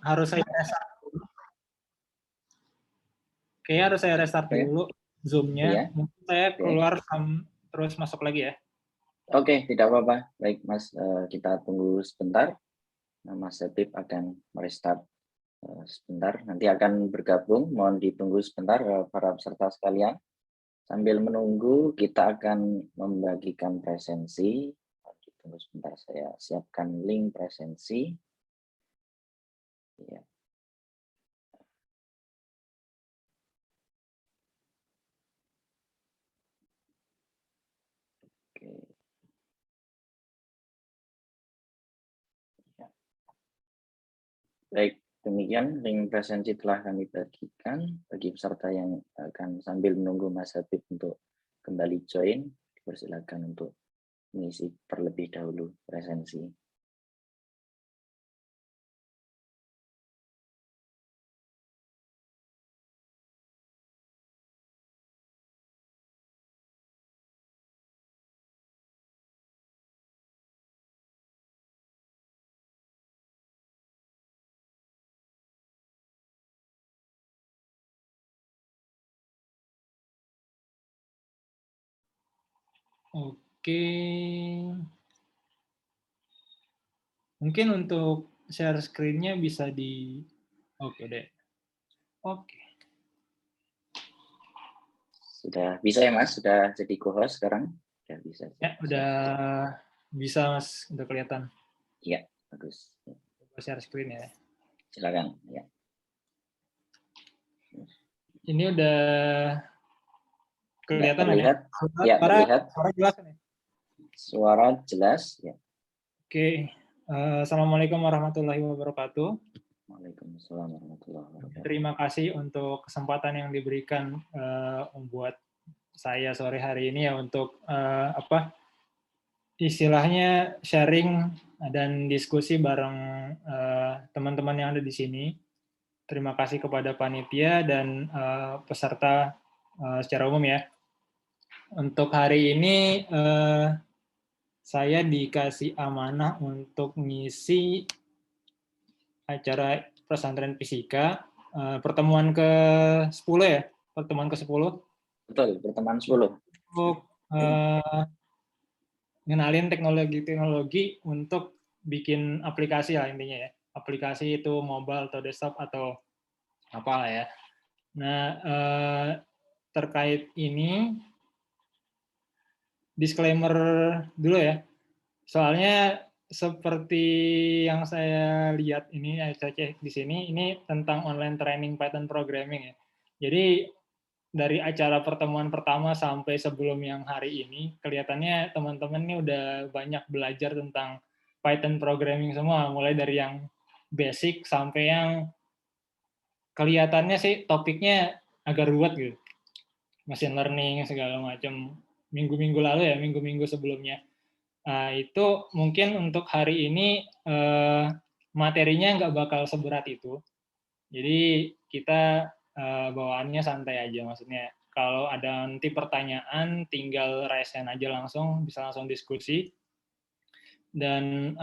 harus saya restart dulu. Kayaknya harus saya restart dulu Zoom-nya. Iya. Mungkin saya keluar terus masuk lagi ya. Oke, tidak apa-apa. Baik, Mas. Kita tunggu sebentar. Mas Habib akan merestart sebentar. Nanti akan bergabung. Mohon ditunggu sebentar para peserta sekalian. Sambil menunggu, kita akan membagikan presensi. Tunggu sebentar, saya siapkan link presensi. Ya. Oke. Ya. Baik, demikian link presensi telah kami bagikan. Bagi peserta yang akan sambil menunggu Mas Habib untuk kembali join, dipersilakan untuk mengisi terlebih dahulu presensi. Oke. Mungkin untuk share screen-nya bisa di... Oke deh. Oke. Sudah bisa ya Mas? Sudah jadi co-host sekarang? Sudah bisa. Ya, udah bisa Mas, udah kelihatan. Iya, bagus. Coba share screen ya. Silakan. Ya. Ini udah kelihatan terlihat? Ya, terlihat. Suara jelas nih. Suara jelas, ya. Oke. Assalamualaikum warahmatullahi wabarakatuh. Waalaikumsalam warahmatullahi wabarakatuh. Terima kasih untuk kesempatan yang diberikan buat saya sore hari ini ya untuk istilahnya sharing dan diskusi bareng teman-teman yang ada di sini. Terima kasih kepada panitia dan peserta secara umum ya. Untuk hari ini saya dikasih amanah untuk ngisi acara pesantren fisika pertemuan ke-10 ya, pertemuan ke-10. Betul, pertemuan 10. Untuk ngenalin teknologi-teknologi untuk bikin aplikasi lah intinya ya. Aplikasi itu mobile atau desktop atau apalah ya. Nah, terkait ini disclaimer dulu ya. Soalnya seperti yang saya lihat ini, saya cek di sini, ini tentang online training Python programming ya. Jadi dari acara pertemuan pertama sampai sebelum yang hari ini, kelihatannya teman-teman ini udah banyak belajar tentang Python programming semua, mulai dari yang basic sampai yang kelihatannya sih topiknya agak ruwet gitu. Machine learning, segala macam. Minggu-minggu lalu ya, minggu-minggu sebelumnya. Itu mungkin untuk hari ini materinya nggak bakal seberat itu. Jadi kita bawaannya santai aja, maksudnya kalau ada nanti pertanyaan tinggal raise hand aja langsung, bisa langsung diskusi. Dan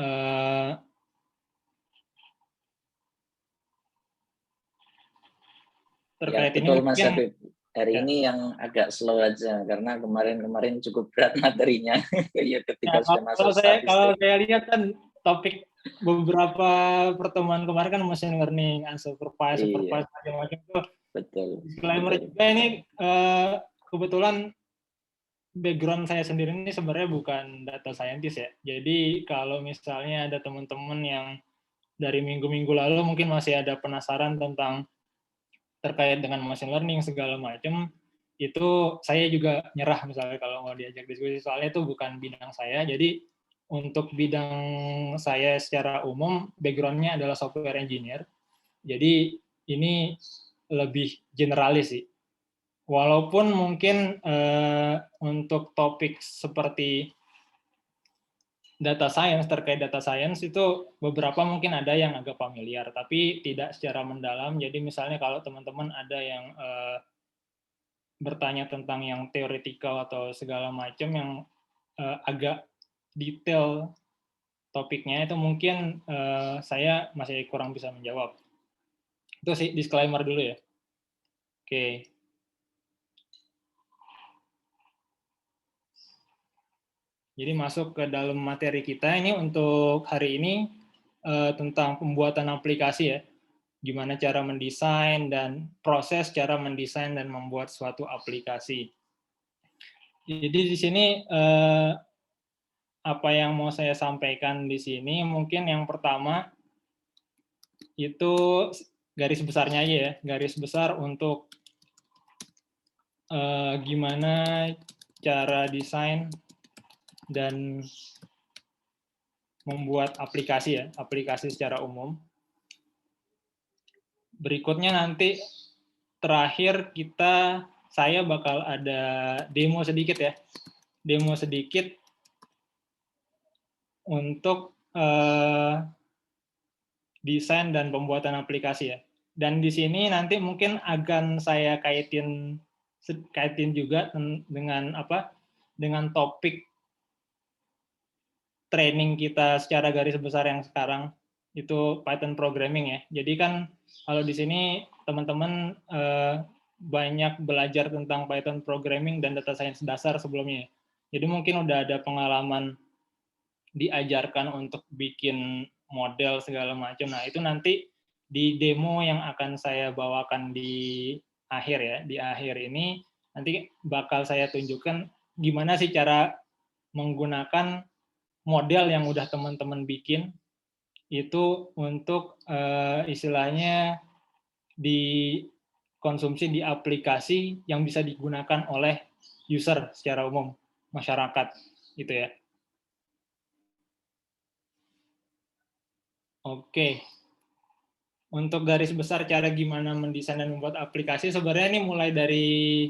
terkait ya, betul ini Mas mungkin Habib. Hari ini yang agak slow aja karena kemarin cukup berat materinya. Ya, ketika sudah masuk statistik. Kalau saya lihat kan topik beberapa pertemuan kemarin kan machine learning, unsupervised, supervised, macam-macam tuh. Betul. Disclaimer juga ini kebetulan background saya sendiri ini sebenarnya bukan data scientist ya. Jadi kalau misalnya ada teman-teman yang dari minggu-minggu lalu mungkin masih ada penasaran tentang terkait dengan machine learning segala macam, itu saya juga nyerah misalnya kalau mau diajak diskusi, soalnya itu bukan bidang saya. Jadi untuk bidang saya secara umum background-nya adalah software engineer. Jadi ini lebih generalis sih. Walaupun mungkin untuk topik seperti data science, terkait data science itu beberapa mungkin ada yang agak familiar, tapi tidak secara mendalam. Jadi misalnya kalau teman-teman ada yang bertanya tentang yang teoretikal atau segala macam yang agak detail topiknya, itu mungkin saya masih kurang bisa menjawab. Itu sih disclaimer dulu ya. Oke. Jadi masuk ke dalam materi kita ini untuk hari ini tentang pembuatan aplikasi ya. Gimana cara mendesain dan proses cara mendesain dan membuat suatu aplikasi. Jadi di sini apa yang mau saya sampaikan di sini mungkin yang pertama itu garis besarnya aja ya, garis besar untuk gimana cara desain dan membuat aplikasi ya, aplikasi secara umum. Berikutnya nanti terakhir saya bakal ada demo sedikit ya, demo sedikit untuk desain dan pembuatan aplikasi ya. Dan di sini nanti mungkin akan saya kaitin juga dengan dengan topik training kita secara garis besar yang sekarang itu Python programming ya. Jadi kan kalau di sini teman-teman banyak belajar tentang Python programming dan data science dasar sebelumnya. Jadi mungkin udah ada pengalaman diajarkan untuk bikin model segala macam. Nah, itu nanti di demo yang akan saya bawakan di akhir ya, di akhir ini nanti bakal saya tunjukkan gimana sih cara menggunakan model yang udah teman-teman bikin itu untuk istilahnya dikonsumsi di aplikasi yang bisa digunakan oleh user secara umum, masyarakat gitu ya. Oke. Untuk garis besar cara gimana mendesain dan membuat aplikasi, sebenarnya ini mulai dari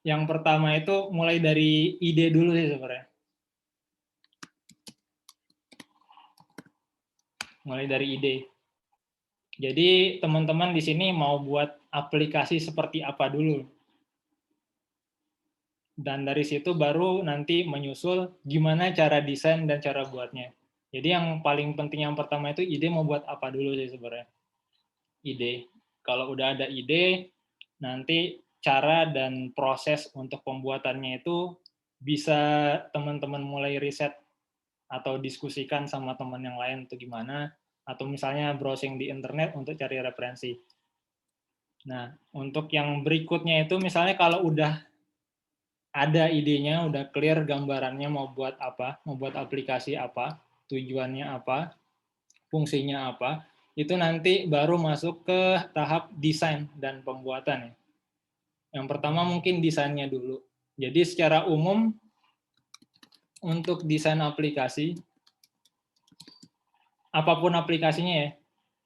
yang pertama itu mulai dari ide dulu sih sebenarnya. Mulai dari ide. Jadi teman-teman di sini mau buat aplikasi seperti apa dulu. Dan dari situ baru nanti menyusul gimana cara desain dan cara buatnya. Jadi yang paling penting yang pertama itu ide mau buat apa dulu sih sebenarnya. Ide. Kalau udah ada ide, nanti cara dan proses untuk pembuatannya itu bisa teman-teman mulai riset atau diskusikan sama teman yang lain untuk gimana, atau misalnya browsing di internet untuk cari referensi. Nah, untuk yang berikutnya itu misalnya kalau udah ada idenya, udah clear gambarannya mau buat apa, mau buat aplikasi apa, tujuannya apa, fungsinya apa, itu nanti baru masuk ke tahap desain dan pembuatan. Yang pertama mungkin desainnya dulu. Jadi secara umum untuk desain aplikasi, apapun aplikasinya ya,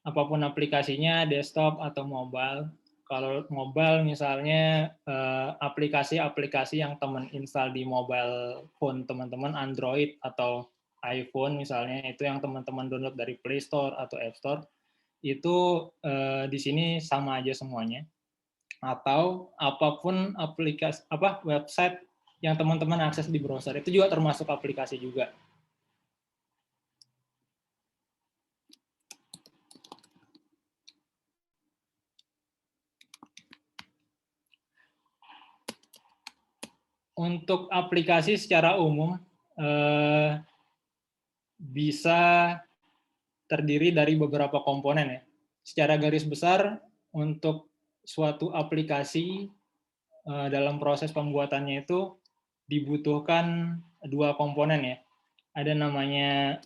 apapun aplikasinya, desktop atau mobile. Kalau mobile misalnya aplikasi-aplikasi yang teman install di mobile phone teman-teman, Android atau iPhone misalnya, itu yang teman-teman download dari Play Store atau App Store, itu di sini sama aja semuanya. Atau apapun aplikasi website yang teman-teman akses di browser, itu juga termasuk aplikasi juga. Untuk aplikasi secara umum bisa terdiri dari beberapa komponen ya. Secara garis besar untuk suatu aplikasi dalam proses pembuatannya itu dibutuhkan dua komponen ya. Ada namanya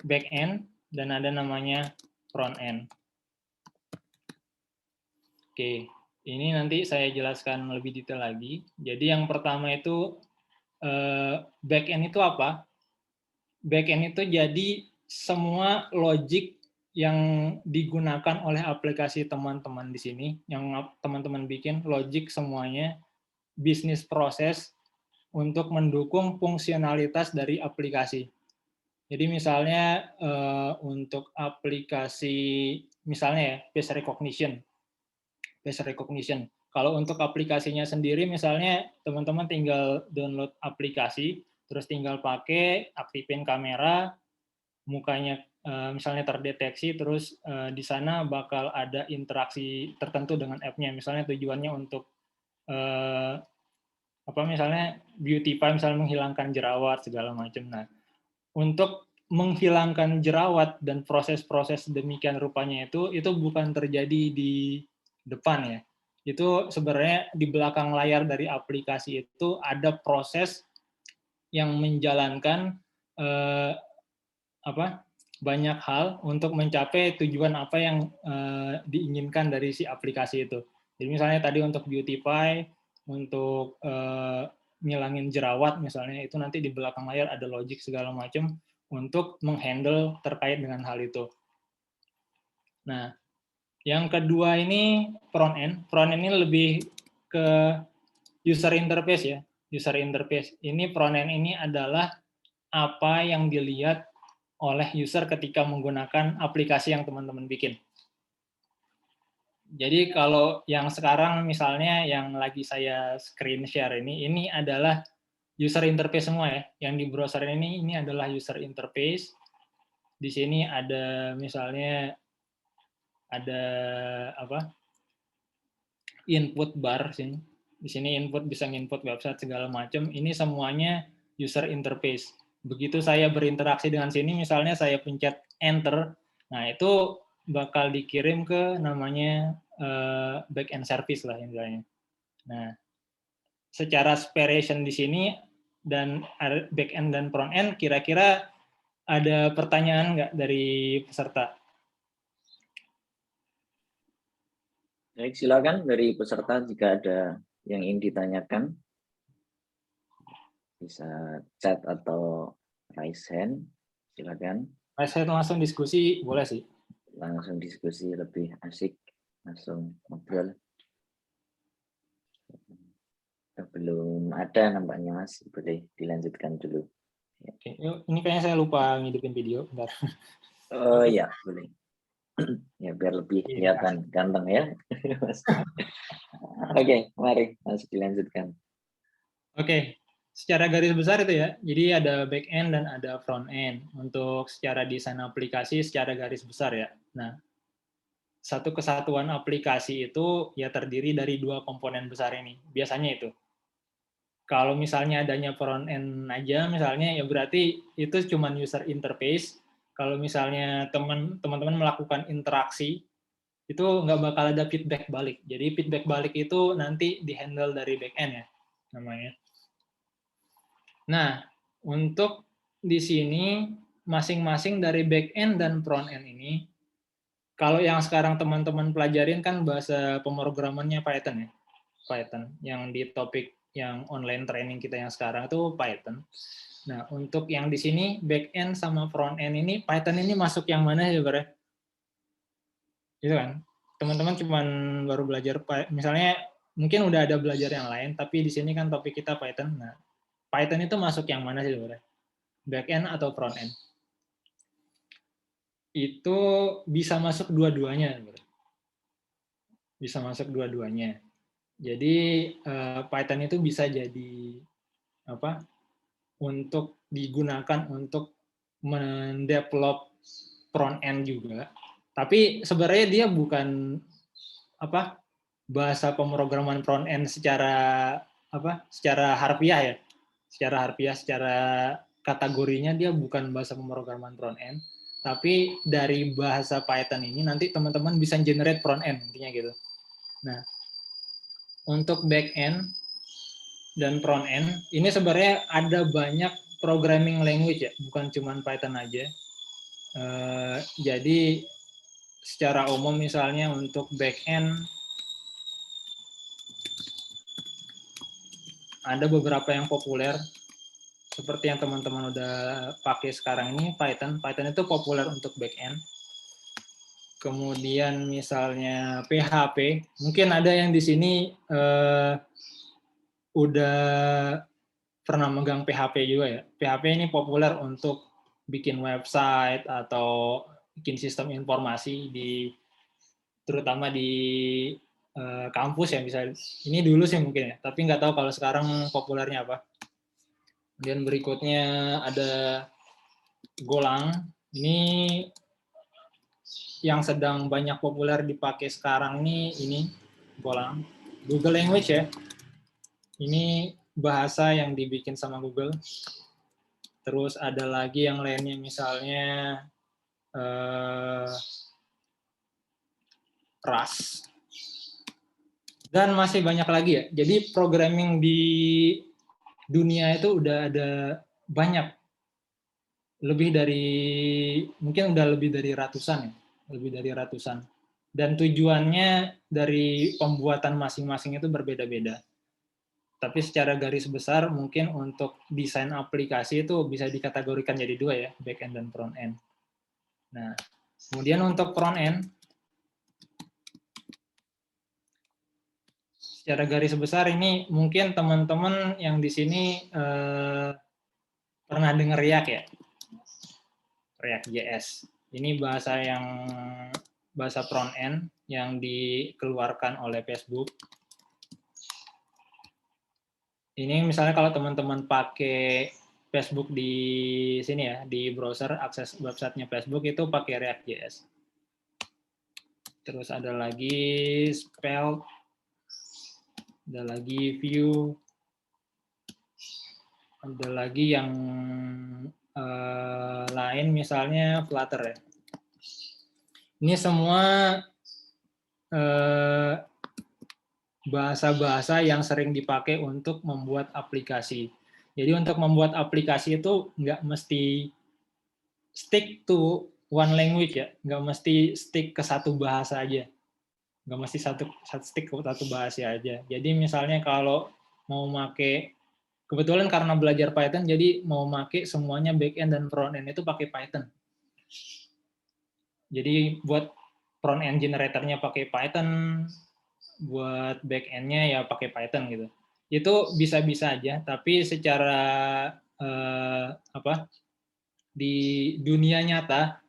back end dan ada namanya front end. Oke, ini nanti saya jelaskan lebih detail lagi. Jadi yang pertama itu back end itu apa? Back end itu jadi semua logic yang digunakan oleh aplikasi teman-teman di sini, yang teman-teman bikin, logic semuanya, bisnis proses untuk mendukung fungsionalitas dari aplikasi. Jadi misalnya untuk aplikasi, misalnya ya, face recognition. Kalau untuk aplikasinya sendiri, misalnya teman-teman tinggal download aplikasi, terus tinggal pakai, aktifin kamera, mukanya misalnya terdeteksi, terus di sana bakal ada interaksi tertentu dengan app-nya. Misalnya tujuannya untuk misalnya beauty pie, misalnya menghilangkan jerawat segala macam. Nah, untuk menghilangkan jerawat dan proses-proses demikian rupanya itu bukan terjadi di depan ya. Itu sebenarnya di belakang layar dari aplikasi itu ada proses yang menjalankan banyak hal untuk mencapai tujuan apa yang diinginkan dari si aplikasi itu. Jadi misalnya tadi untuk beauty pie, untuk ngilangin jerawat misalnya, itu nanti di belakang layar ada logic segala macam untuk menghandle terkait dengan hal itu. Nah, yang kedua ini front end. Front end ini lebih ke user interface ya. User interface. Ini front end ini adalah apa yang dilihat oleh user ketika menggunakan aplikasi yang teman-teman bikin. Jadi kalau yang sekarang misalnya yang lagi saya screen share ini adalah user interface semua ya. Yang di browser ini adalah user interface. Di sini ada misalnya ada input bar sini. Di sini input bisa input website segala macam. Ini semuanya user interface. Begitu saya berinteraksi dengan sini, misalnya saya pencet enter, nah itu bakal dikirim ke namanya backend service lah misalnya. Nah, secara separation di sini dan backend dan front end, kira-kira ada pertanyaan nggak dari peserta? Baik, silakan dari peserta jika ada yang ingin ditanyakan. Bisa chat atau raise hand, silakan. Raise hand langsung diskusi, boleh sih. Langsung diskusi lebih asik, langsung ngobrol. Belum ada nampaknya Mas, boleh dilanjutkan dulu. Oke, ini kayaknya saya lupa ngidupin video, bentar. Oh iya, boleh. Ya biar lebih kelihatan ganteng ya. Oke, mari Mas dilanjutkan. Oke, secara garis besar itu ya. Jadi ada back end dan ada front end. Untuk secara desain aplikasi secara garis besar ya. Nah, satu kesatuan aplikasi itu ya terdiri dari dua komponen besar ini. Biasanya itu. Kalau misalnya adanya front end aja, misalnya ya berarti itu cuma user interface. Kalau misalnya teman-teman melakukan interaksi, itu nggak bakal ada feedback balik. Jadi feedback balik itu nanti di-handle dari back end ya namanya. Nah, untuk di sini masing-masing dari back end dan front end ini, kalau yang sekarang teman-teman pelajarin kan bahasa pemrogramannya Python ya. Python. Yang di topik yang online training kita yang sekarang itu Python. Nah, untuk yang di sini back end sama front end ini, Python ini masuk yang mana sih sebenarnya? Gitu kan. Teman-teman cuman baru belajar, misalnya mungkin udah ada belajar yang lain, tapi di sini kan topik kita Python. Nah, Python itu masuk yang mana sih sebenarnya? Back end atau front end? Itu bisa masuk dua-duanya. Bisa masuk dua-duanya. Jadi Python itu bisa jadi untuk digunakan untuk mendevelop front end juga. Tapi sebenarnya dia bukan bahasa pemrograman front end secara secara harfiah ya. Secara kategorinya dia bukan bahasa pemrograman front end, tapi dari bahasa Python ini nanti teman-teman bisa generate front end intinya gitu. Nah, untuk back end dan front end ini sebenarnya ada banyak programming language ya, bukan cuma Python aja. Jadi secara umum misalnya untuk back end ada beberapa yang populer seperti yang teman-teman udah pakai sekarang ini Python. Python itu populer untuk back end. Kemudian misalnya PHP, mungkin ada yang di sini udah pernah megang PHP juga ya. PHP ini populer untuk bikin website atau bikin sistem informasi terutama di kampus ya misalnya. Ini dulu sih mungkin ya, tapi nggak tahu kalau sekarang populernya apa. Kemudian berikutnya ada Golang. Ini yang sedang banyak populer dipakai sekarang ini Golang. Google Language ya. Ini bahasa yang dibikin sama Google. Terus ada lagi yang lainnya misalnya Rust. Dan masih banyak lagi ya. Jadi programming di dunia itu udah ada banyak. Mungkin udah lebih dari ratusan ya. Lebih dari ratusan. Dan tujuannya dari pembuatan masing-masing itu berbeda-beda. Tapi secara garis besar mungkin untuk desain aplikasi itu bisa dikategorikan jadi dua ya, back end dan front end. Nah, kemudian untuk front end, secara garis besar ini mungkin teman-teman yang di sini pernah dengar React ya, React.js. Ini bahasa front end yang dikeluarkan oleh Facebook. Ini misalnya kalau teman-teman pakai Facebook di sini ya, di browser akses websitenya Facebook itu pakai React.js. Terus ada lagi Svelte, ada lagi Vue, ada lagi yang lain misalnya Flutter ya. Ini semua bahasa-bahasa yang sering dipakai untuk membuat aplikasi. Jadi untuk membuat aplikasi itu nggak mesti stick to one language ya, nggak mesti stick ke satu bahasa aja, nggak mesti stick ke satu bahasa aja. Jadi misalnya kalau mau make, kebetulan karena belajar Python, jadi mau make semuanya back end dan front end itu pakai Python. Jadi buat front end generatornya pakai Python, buat back end-nya ya pakai Python gitu. Itu bisa-bisa aja, tapi secara di dunia nyata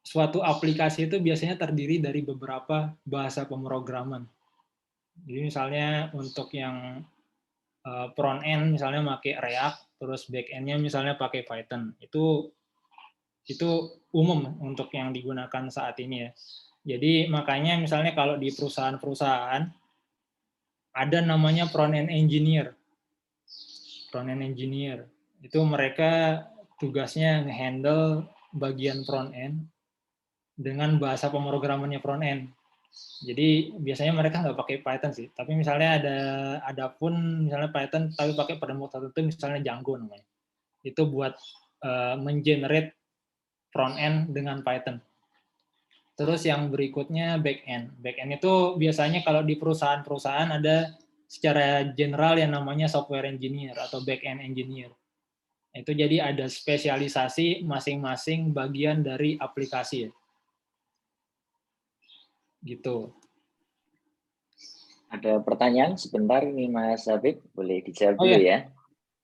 suatu aplikasi itu biasanya terdiri dari beberapa bahasa pemrograman. Jadi misalnya untuk yang front end misalnya pakai React, terus back end-nya misalnya pakai Python. Itu umum untuk yang digunakan saat ini ya. Jadi makanya misalnya kalau di perusahaan-perusahaan ada namanya front end engineer. Front end engineer. Itu mereka tugasnya nge-handle bagian front end dengan bahasa pemrogramannya front end. Jadi biasanya mereka nggak pakai Python sih, tapi misalnya ada pun misalnya Python tapi pakai pada mode tertentu misalnya Django namanya. Itu buat mengenerate front end dengan Python. Terus yang berikutnya back end. Back end itu biasanya kalau di perusahaan-perusahaan ada secara general yang namanya software engineer atau back end engineer. Itu jadi ada spesialisasi masing-masing bagian dari aplikasi. Gitu. Ada pertanyaan sebentar ini Mas Habib, boleh dijawab dulu ya.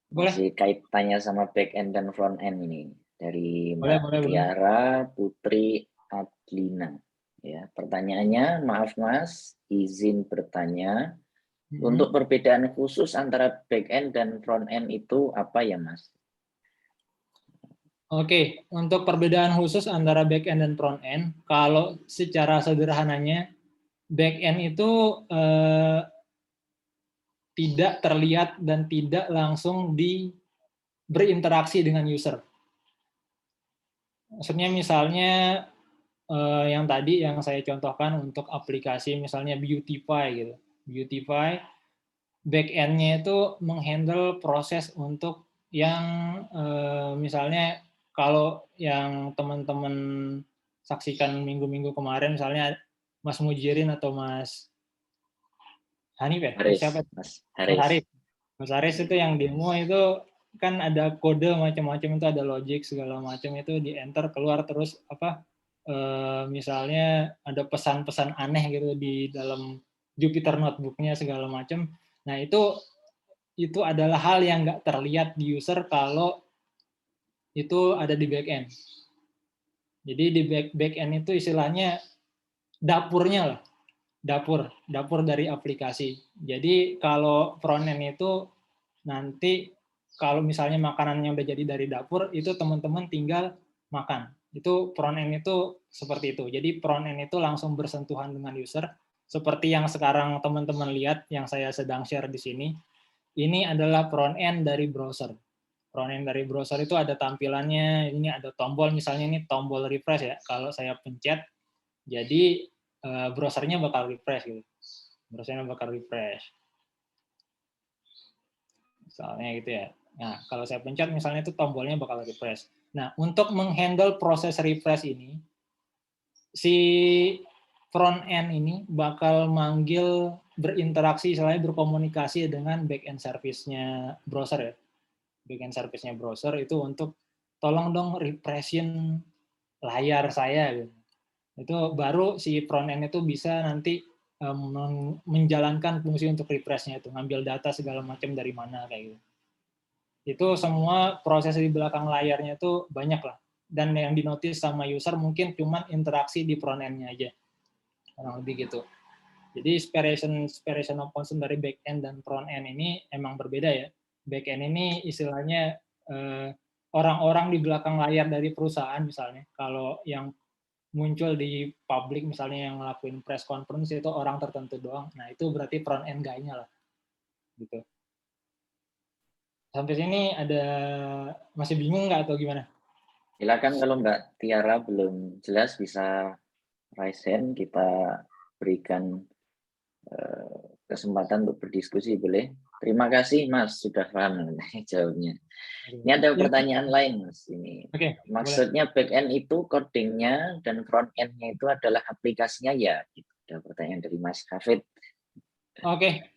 Boleh. Masih kaitannya sama back end dan front end ini. Dari Mbak Tiara Putri Adlina. Ya, pertanyaannya, maaf Mas, izin bertanya. Untuk perbedaan khusus antara back end dan front end itu apa ya Mas? Oke, untuk perbedaan khusus antara back end dan front end, kalau secara sederhananya, back end itu tidak terlihat dan tidak langsung berinteraksi dengan user. Maksudnya misalnya yang tadi yang saya contohkan untuk aplikasi misalnya Beautify gitu. Beautify, back end-nya itu menghandle proses untuk yang misalnya kalau yang teman-teman saksikan minggu-minggu kemarin misalnya Mas Mujirin atau Mas Hanif ya? Siapa? Mas Haris. Mas Haris itu yang demo itu kan ada kode macam-macam, itu ada logic segala macam, itu di enter keluar terus misalnya ada pesan-pesan aneh gitu di dalam Jupyter Notebook-nya segala macam. Nah itu adalah hal yang nggak terlihat di user kalau itu ada di back end. Jadi di back end itu istilahnya dapurnya lah, dapur dari aplikasi. Jadi kalau front end itu nanti kalau misalnya makanannya udah jadi dari dapur, itu teman-teman tinggal makan. Itu front end itu seperti itu. Jadi front end itu langsung bersentuhan dengan user, seperti yang sekarang teman-teman lihat yang saya sedang share di sini. Ini adalah front end dari browser. Front end dari browser itu ada tampilannya, ini ada tombol, misalnya ini tombol refresh ya. Kalau saya pencet, jadi browsernya bakal refresh gitu. Browsernya bakal refresh. Misalnya gitu ya. Nah, kalau saya pencet misalnya itu tombolnya bakal refresh. Nah, untuk menghandle proses refresh ini, si front end ini bakal manggil berinteraksi, istilahnya berkomunikasi dengan back end service-nya browser ya. Back end service-nya browser itu untuk tolong dong refreshin layar saya gitu. Itu baru si front end itu bisa nanti menjalankan fungsi untuk refresh-nya itu, ngambil data segala macam dari mana kayak gitu. Itu semua proses di belakang layarnya itu banyak lah. Dan yang dinotis sama user mungkin cuma interaksi di front end-nya aja. Kurang lebih gitu. Jadi separation of concern dari back end dan front end ini emang berbeda ya. Back end ini istilahnya orang-orang di belakang layar dari perusahaan misalnya. Kalau yang muncul di publik misalnya yang ngelakuin press conference itu orang tertentu doang. Nah, itu berarti front end guy-nya lah. Gitu. Sampai sini ada masih bingung nggak atau gimana? Silakan kalau Mbak Tiara belum jelas bisa raise hand, kita berikan kesempatan untuk berdiskusi boleh. Terima kasih Mas sudah paham jawabnya. Ini ada pertanyaan lain Mas ini. Oke, Maksudnya back end itu codingnya dan front end-nya itu adalah aplikasinya ya? Gitu. Ada pertanyaan dari Mas Hafid. Oke,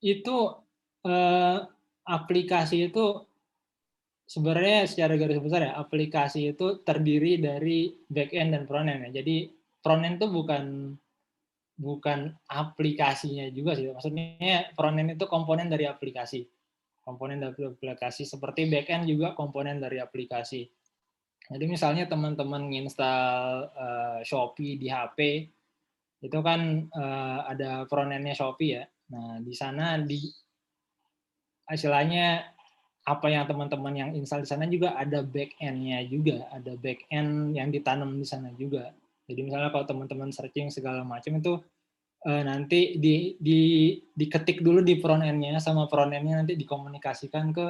itu aplikasi itu sebenarnya secara garis besar ya, aplikasi itu terdiri dari back end dan front end ya. Jadi front end itu bukan aplikasinya juga sih. Maksudnya front end itu komponen dari aplikasi. Komponen dari aplikasi seperti back end juga komponen dari aplikasi. Jadi misalnya teman-teman nginstal Shopee di HP, itu kan ada front end-nya Shopee ya. Nah, di sana istilahnya apa yang teman-teman yang install di sana juga ada back end-nya juga, ada back end yang ditanam di sana juga. Jadi misalnya kalau teman-teman searching segala macam itu nanti diketik dulu di front end-nya, sama front end-nya nanti dikomunikasikan ke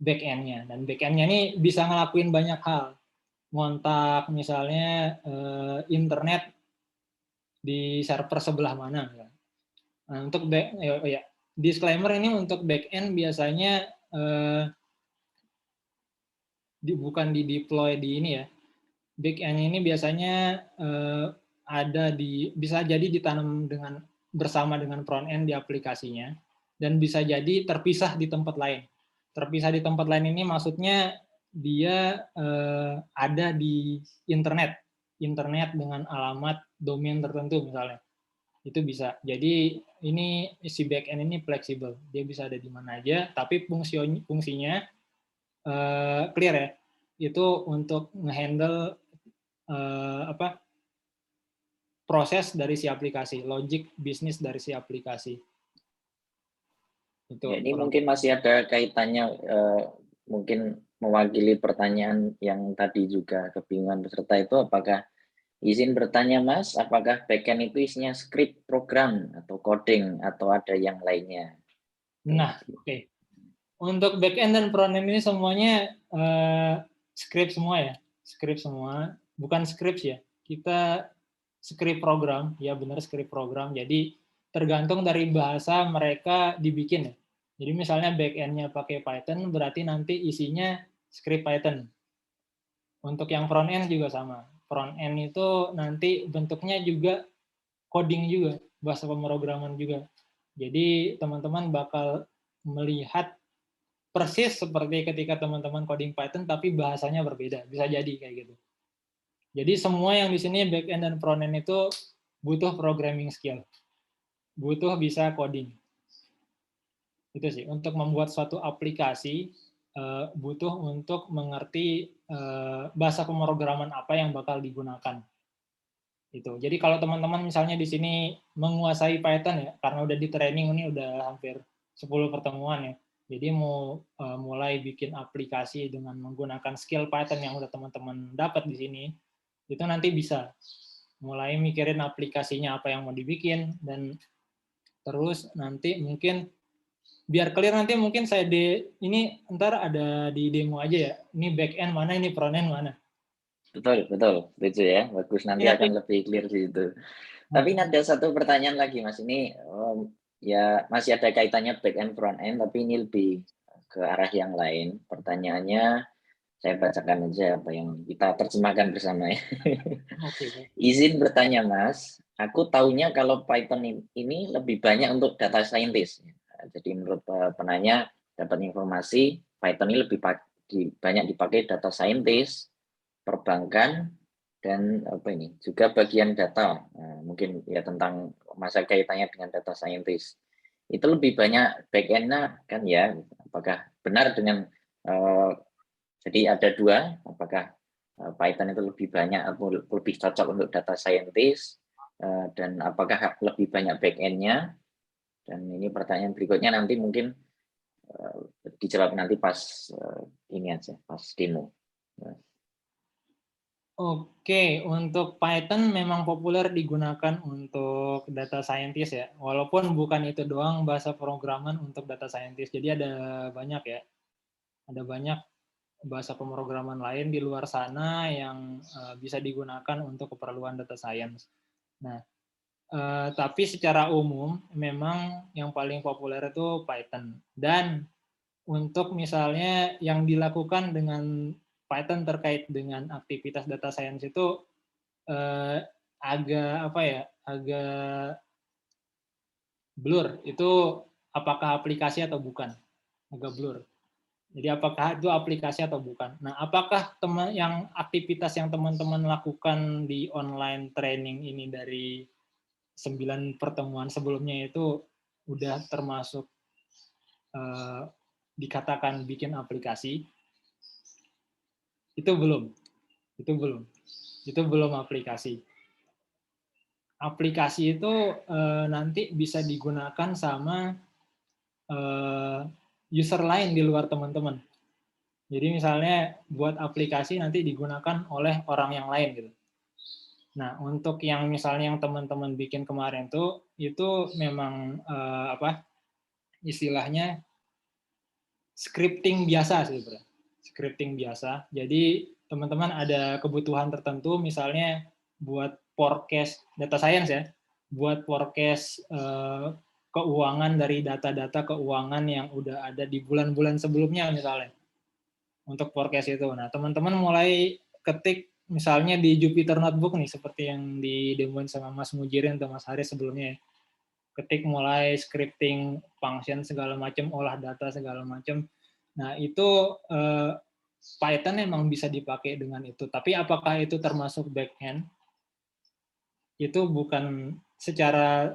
back end-nya. Dan back end-nya ini bisa ngelakuin banyak hal. Ngontak misalnya internet di server sebelah mana. Nah, untuk disclaimer ini untuk back end biasanya bukan di deploy di ini ya. Back end ini biasanya bisa jadi ditanam bersama dengan front end di aplikasinya, dan bisa jadi terpisah di tempat lain. Terpisah di tempat lain ini maksudnya dia ada di internet dengan alamat domain tertentu misalnya. Itu bisa. Jadi ini si back end ini fleksibel. Dia bisa ada di mana aja, tapi fungsinya clear ya. Itu untuk ngehandle proses dari si aplikasi, logic bisnis dari si aplikasi. Itu Ya, ini mungkin masih ada kaitannya, mungkin mewakili pertanyaan yang tadi juga kebingungan peserta itu, apakah izin bertanya Mas, apakah backend itu isinya script program atau coding atau ada yang lainnya? Nah, oke. Untuk backend dan frontend ini semuanya script semua ya, script semua, bukan script ya. Kita script program, ya benar script program. Jadi tergantung dari bahasa mereka dibikin ya. Jadi misalnya backend-nya pakai Python, berarti nanti isinya script Python. Untuk yang front end juga sama. Front end itu nanti bentuknya juga coding juga, bahasa pemrograman juga. Jadi teman-teman bakal melihat persis seperti ketika teman-teman coding Python, tapi bahasanya berbeda. Bisa jadi kayak gitu. Jadi semua yang di sini back end dan front end itu butuh programming skill. Butuh bisa coding. Itu sih, untuk membuat suatu aplikasi butuh untuk mengerti bahasa pemrograman apa yang bakal digunakan. Itu. Jadi kalau teman-teman misalnya di sini menguasai Python ya, karena udah di training ini udah hampir 10 pertemuan ya. Jadi mau mulai bikin aplikasi dengan menggunakan skill Python yang udah teman-teman dapat di sini, itu nanti bisa mulai mikirin aplikasinya apa yang mau dibikin, dan terus nanti mungkin biar clear nanti mungkin ini ntar ada di demo aja ya. Ini back end mana, ini front end mana. Betul, setuju ya. Bagus, Ini nanti nanti akan lebih clear di situ. Tapi ini ada satu pertanyaan lagi, Mas. Ini ya masih ada kaitannya back end front end, tapi ini lebih ke arah yang lain. Pertanyaannya saya bacakan aja apa yang kita terjemahkan bersama ya. Oke. Izin bertanya, Mas. Aku tahunya kalau Python ini lebih banyak untuk data scientist. Jadi menurut penanya dapat informasi Python ini lebih banyak dipakai data scientist, perbankan, dan apa ini juga bagian data. Nah, mungkin ya tentang masa kaitannya dengan data scientist. Itu lebih banyak back-end-nya kan ya. Apakah benar dengan jadi ada dua, apakah Python itu lebih banyak atau lebih cocok untuk data scientist, dan apakah lebih banyak back-end-nya? Dan ini pertanyaan berikutnya nanti mungkin dijawab nanti pas ini aja, pas demo. Oke, untuk Python memang populer digunakan untuk data scientist ya. Walaupun bukan itu doang bahasa pemrograman untuk data scientist. Jadi ada banyak ya. Ada banyak bahasa pemrograman lain di luar sana yang bisa digunakan untuk keperluan data science. Nah, tapi secara umum memang yang paling populer itu Python. Dan untuk misalnya yang dilakukan dengan Python terkait dengan aktivitas data science itu agak blur. Itu apakah aplikasi atau bukan? Agak blur. Jadi apakah itu aplikasi atau bukan? Nah, apakah aktivitas yang teman-teman lakukan di online training ini dari 9 pertemuan sebelumnya itu udah termasuk dikatakan bikin aplikasi? Itu belum. Itu belum aplikasi. Aplikasi itu nanti bisa digunakan sama user lain di luar teman-teman. Jadi misalnya buat aplikasi nanti digunakan oleh orang yang lain gitu. Nah, untuk yang misalnya yang teman-teman bikin kemarin tuh itu memang istilahnya scripting biasa sih, Bro. Scripting biasa. Jadi teman-teman ada kebutuhan tertentu misalnya buat forecast data science ya, buat forecast keuangan dari data-data keuangan yang udah ada di bulan-bulan sebelumnya misalnya. Untuk forecast itu. Nah, teman-teman mulai ketik misalnya di Jupyter Notebook nih, seperti yang di demoin sama Mas Mujirin atau Mas Haris sebelumnya. Ketik mulai scripting function segala macam, olah data segala macam. Nah, itu Python memang bisa dipakai dengan itu. Tapi apakah itu termasuk back-end? Itu bukan secara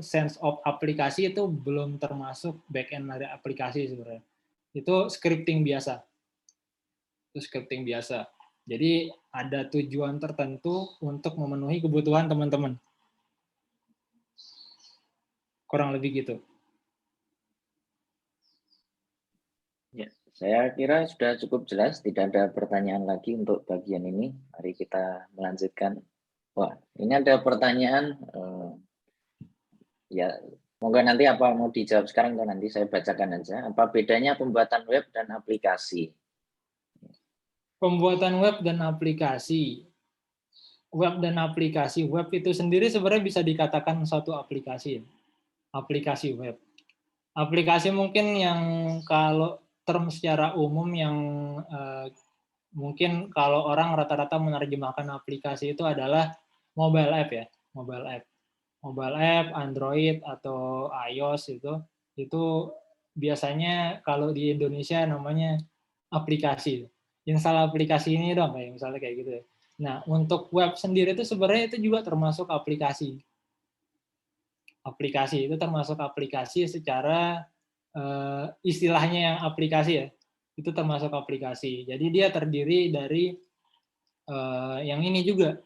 sense of aplikasi, itu belum termasuk back-end dari aplikasi sebenarnya. Itu scripting biasa. Itu scripting biasa. Jadi ada tujuan tertentu untuk memenuhi kebutuhan teman-teman. Kurang lebih gitu. Ya, saya kira sudah cukup jelas, tidak ada pertanyaan lagi untuk bagian ini. Mari kita melanjutkan. Wah, ini ada pertanyaan. Ya, monggo nanti apa mau dijawab sekarang atau nanti saya bacakan aja. Apa bedanya pembuatan web dan aplikasi? Pembuatan web dan aplikasi. Web dan aplikasi. Web itu sendiri sebenarnya bisa dikatakan suatu aplikasi. Aplikasi web. Aplikasi mungkin yang kalau term secara umum yang mungkin kalau orang rata-rata menerjemahkan aplikasi itu adalah mobile app ya. Mobile app. Mobile app, Android atau iOS itu biasanya kalau di Indonesia namanya aplikasi. Install aplikasi ini dong, kayak misalnya kayak gitu ya. Nah, untuk web sendiri itu sebenarnya itu juga termasuk aplikasi. Aplikasi itu termasuk aplikasi secara istilahnya yang aplikasi ya. Itu termasuk aplikasi. Jadi dia terdiri dari yang ini juga.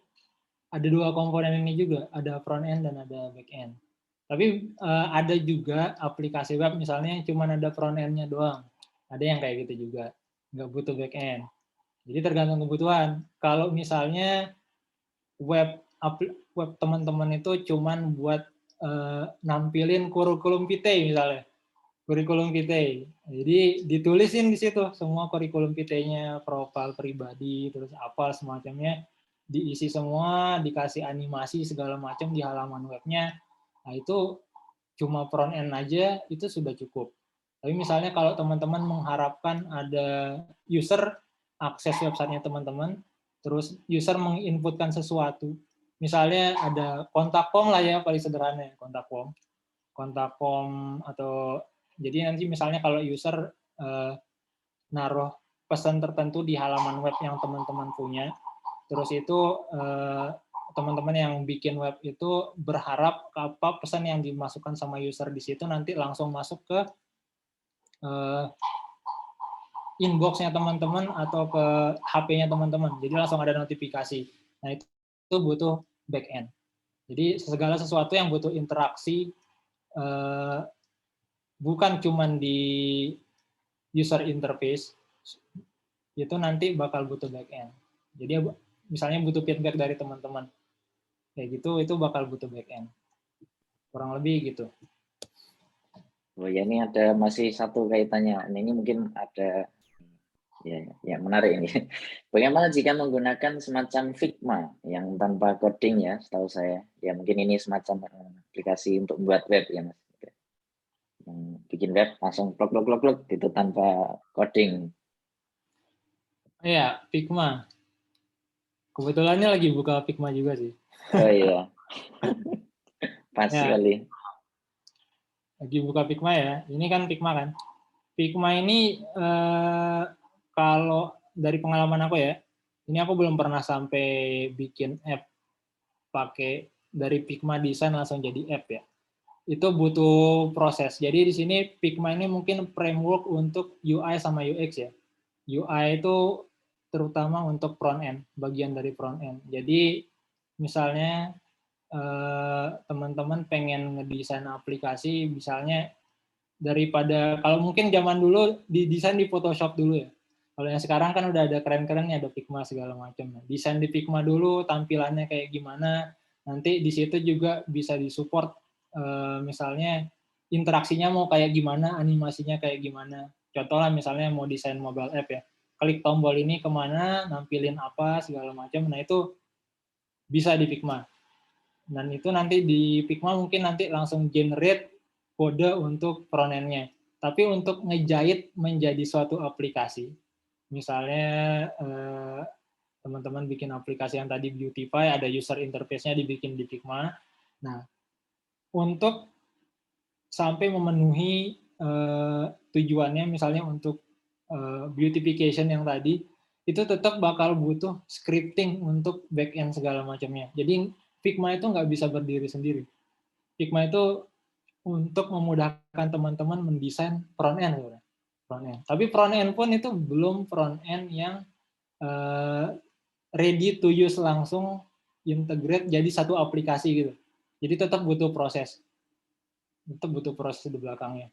Ada dua komponen ini juga, ada front end dan ada back end. Tapi ada juga aplikasi web misalnya yang cuma ada front end-nya doang. Ada yang kayak gitu juga, nggak butuh back end. Jadi tergantung kebutuhan. Kalau misalnya web web teman-teman itu cuman buat nampilin kurikulum vitae misalnya, kurikulum vitae. Jadi ditulisin di situ semua kurikulum vitae-nya, profil pribadi, terus apa semacamnya, diisi semua, dikasih animasi segala macam di halaman webnya. Nah itu cuma front end aja itu sudah cukup. Tapi misalnya kalau teman-teman mengharapkan ada user akses websitenya teman-teman, terus user menginputkan sesuatu, misalnya ada kontak form lah ya paling sederhana, kontak form atau jadi nanti misalnya kalau user naruh pesan tertentu di halaman web yang teman-teman punya, terus itu teman-teman yang bikin web itu berharap apa pesan yang dimasukkan sama user di situ nanti langsung masuk ke inbox-nya teman-teman atau ke HP-nya teman-teman. Jadi langsung ada notifikasi. Nah, itu butuh back-end. Jadi segala sesuatu yang butuh interaksi bukan cuma di user interface, itu nanti bakal butuh back-end. Jadi misalnya butuh feedback dari teman-teman. Kayak gitu, itu bakal butuh back-end. Kurang lebih gitu. Oh ya, ini ada masih satu kaitannya. Ini mungkin ada ya menarik ini. Bagaimana jika menggunakan semacam Figma yang tanpa coding ya, setahu saya. Ya mungkin ini semacam aplikasi untuk membuat web ya Mas. Yang bikin web langsung plok gitu tanpa coding. Iya, Figma. Kebetulannya lagi buka Figma juga sih. Oh iya, pas Ya, sekali. lagi buka Figma ya. Ini kan Figma kan. Figma ini kalau dari pengalaman aku ya, ini aku belum pernah sampai bikin app pakai dari Figma desain langsung jadi app ya. Itu butuh proses. Jadi di sini Figma ini mungkin framework untuk UI sama UX ya. UI itu terutama untuk front end, bagian dari front end. Jadi misalnya teman-teman pengen ngedesain aplikasi, misalnya daripada kalau mungkin zaman dulu didesain di Photoshop dulu ya. Kalau yang sekarang kan udah ada keren-kerennya, ada Figma segala macam. Desain di Figma dulu, tampilannya kayak gimana. Nanti di situ juga bisa disupport misalnya interaksinya mau kayak gimana, animasinya kayak gimana. Contoh lah misalnya mau desain mobile app ya. Klik tombol ini kemana, nampilin apa, segala macam. Nah itu bisa di Figma. Dan itu nanti di Figma mungkin nanti langsung generate kode untuk front end-nya. Tapi untuk ngejahit menjadi suatu aplikasi, misalnya teman-teman bikin aplikasi yang tadi Beautify, ada user interface-nya dibikin di Figma. Nah, untuk sampai memenuhi tujuannya, misalnya untuk beautification yang tadi, itu tetap bakal butuh scripting untuk back-end segala macamnya. Jadi Figma itu nggak bisa berdiri sendiri. Figma itu untuk memudahkan teman-teman mendesain front end. Front end. Tapi front end pun itu belum front end yang ready to use langsung integrate jadi satu aplikasi gitu. Jadi tetap butuh proses. Tetap butuh proses di belakangnya.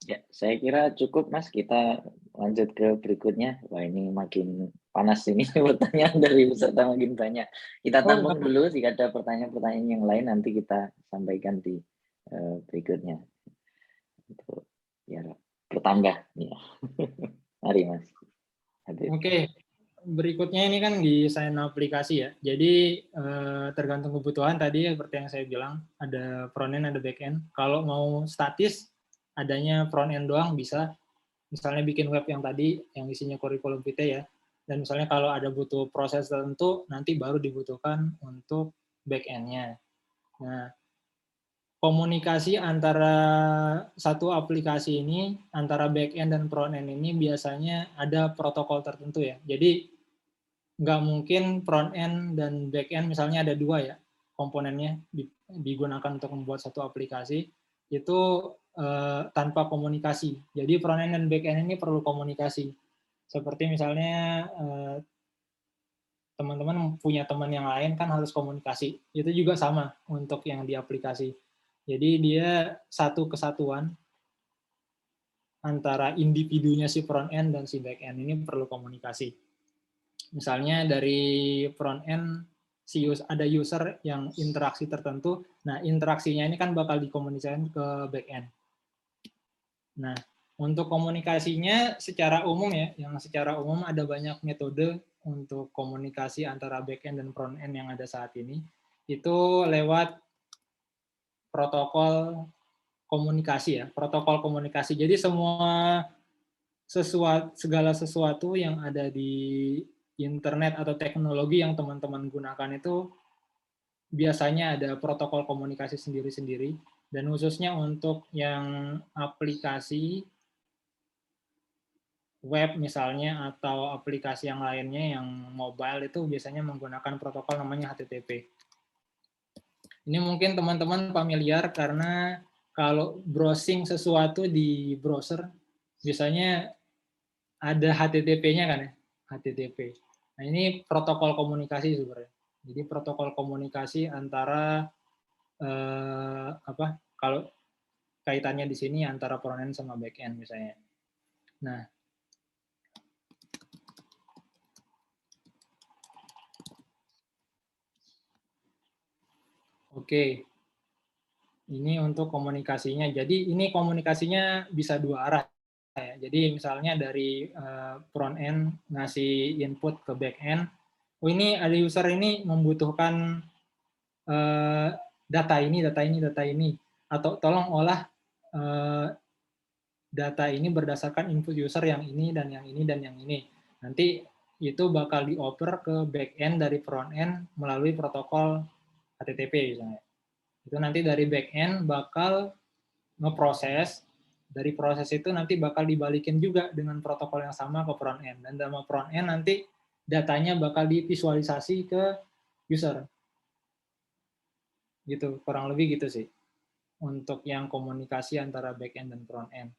Ya, saya kira cukup Mas, kita lanjut ke berikutnya. Wah ini makin panas ini pertanyaan dari peserta makin banyak. Kita Oh, tampung dulu, jika ada pertanyaan-pertanyaan yang lain nanti kita sampaikan di berikutnya. Itu ya bertambah. Ya. Mari Mas. Oke, berikutnya ini kan desain aplikasi ya. Jadi tergantung kebutuhan tadi seperti yang saya bilang, ada front end, ada back end. Kalau mau statis, adanya front end doang bisa. Misalnya bikin web yang tadi, yang isinya kurikulum vitae ya. Dan misalnya kalau ada butuh proses tertentu, nanti baru dibutuhkan untuk back end-nya. Nah, komunikasi antara satu aplikasi ini, antara back end dan front end ini biasanya ada protokol tertentu ya. Jadi nggak mungkin front end dan back end misalnya ada dua ya komponennya digunakan untuk membuat satu aplikasi itu tanpa komunikasi. Jadi front end dan back end ini perlu komunikasi. Seperti misalnya teman-teman punya teman yang lain kan harus komunikasi. Itu juga sama untuk yang di aplikasi. Jadi dia satu kesatuan antara individunya si front end dan si back end ini perlu komunikasi. Misalnya dari front end ada user yang interaksi tertentu, nah interaksinya ini kan bakal dikomunikasikan ke back end. Nah, untuk komunikasinya secara umum ya, yang secara umum ada banyak metode untuk komunikasi antara back end dan front end yang ada saat ini. Itu lewat protokol komunikasi ya, protokol komunikasi. Jadi segala sesuatu yang ada di internet atau teknologi yang teman-teman gunakan itu biasanya ada protokol komunikasi sendiri-sendiri, dan khususnya untuk yang aplikasi web misalnya atau aplikasi yang lainnya yang mobile itu biasanya menggunakan protokol namanya HTTP. Ini mungkin teman-teman familiar karena kalau browsing sesuatu di browser biasanya ada HTTP-nya kan ya, HTTP. Nah, ini protokol komunikasi sebenarnya. Jadi protokol komunikasi antara kalau kaitannya di sini antara front end sama back end misalnya. Nah, oke. Ini untuk komunikasinya. Jadi ini komunikasinya bisa dua arah ya. Jadi misalnya dari front end ngasih input ke back end, oh ini ada user ini membutuhkan data ini, atau tolong olah data ini berdasarkan input user yang ini dan yang ini dan yang ini. Nanti itu bakal dioper ke back end dari front end melalui protokol HTTP misalnya. Itu nanti dari back end bakal ngeproses, dari proses itu nanti bakal dibalikin juga dengan protokol yang sama ke front end, dan sama front end nanti datanya bakal divisualisasi ke user. Gitu, kurang lebih gitu sih untuk yang komunikasi antara back end dan front end.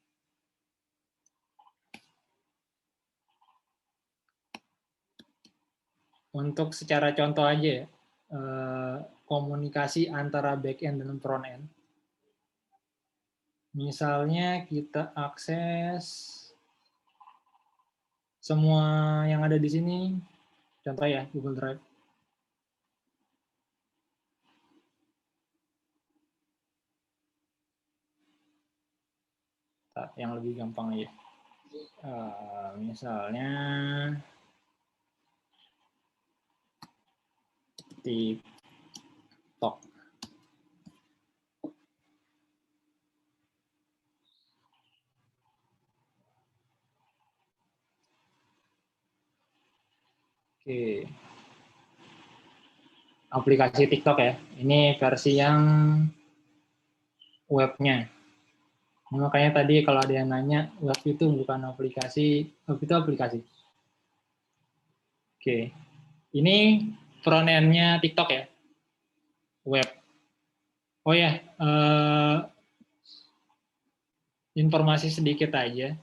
Untuk secara contoh aja ya, komunikasi antara back end dan front end. Misalnya kita akses semua yang ada di sini, contoh ya Google Drive. Yang lebih gampang aja. Misalnya TikTok. Oke. Aplikasi TikTok ya. Ini versi yang webnya. Makanya tadi kalau ada yang nanya, web itu bukan aplikasi, web itu aplikasi. Oke. Ini front end-nya TikTok ya. Web. Oh ya, informasi sedikit aja.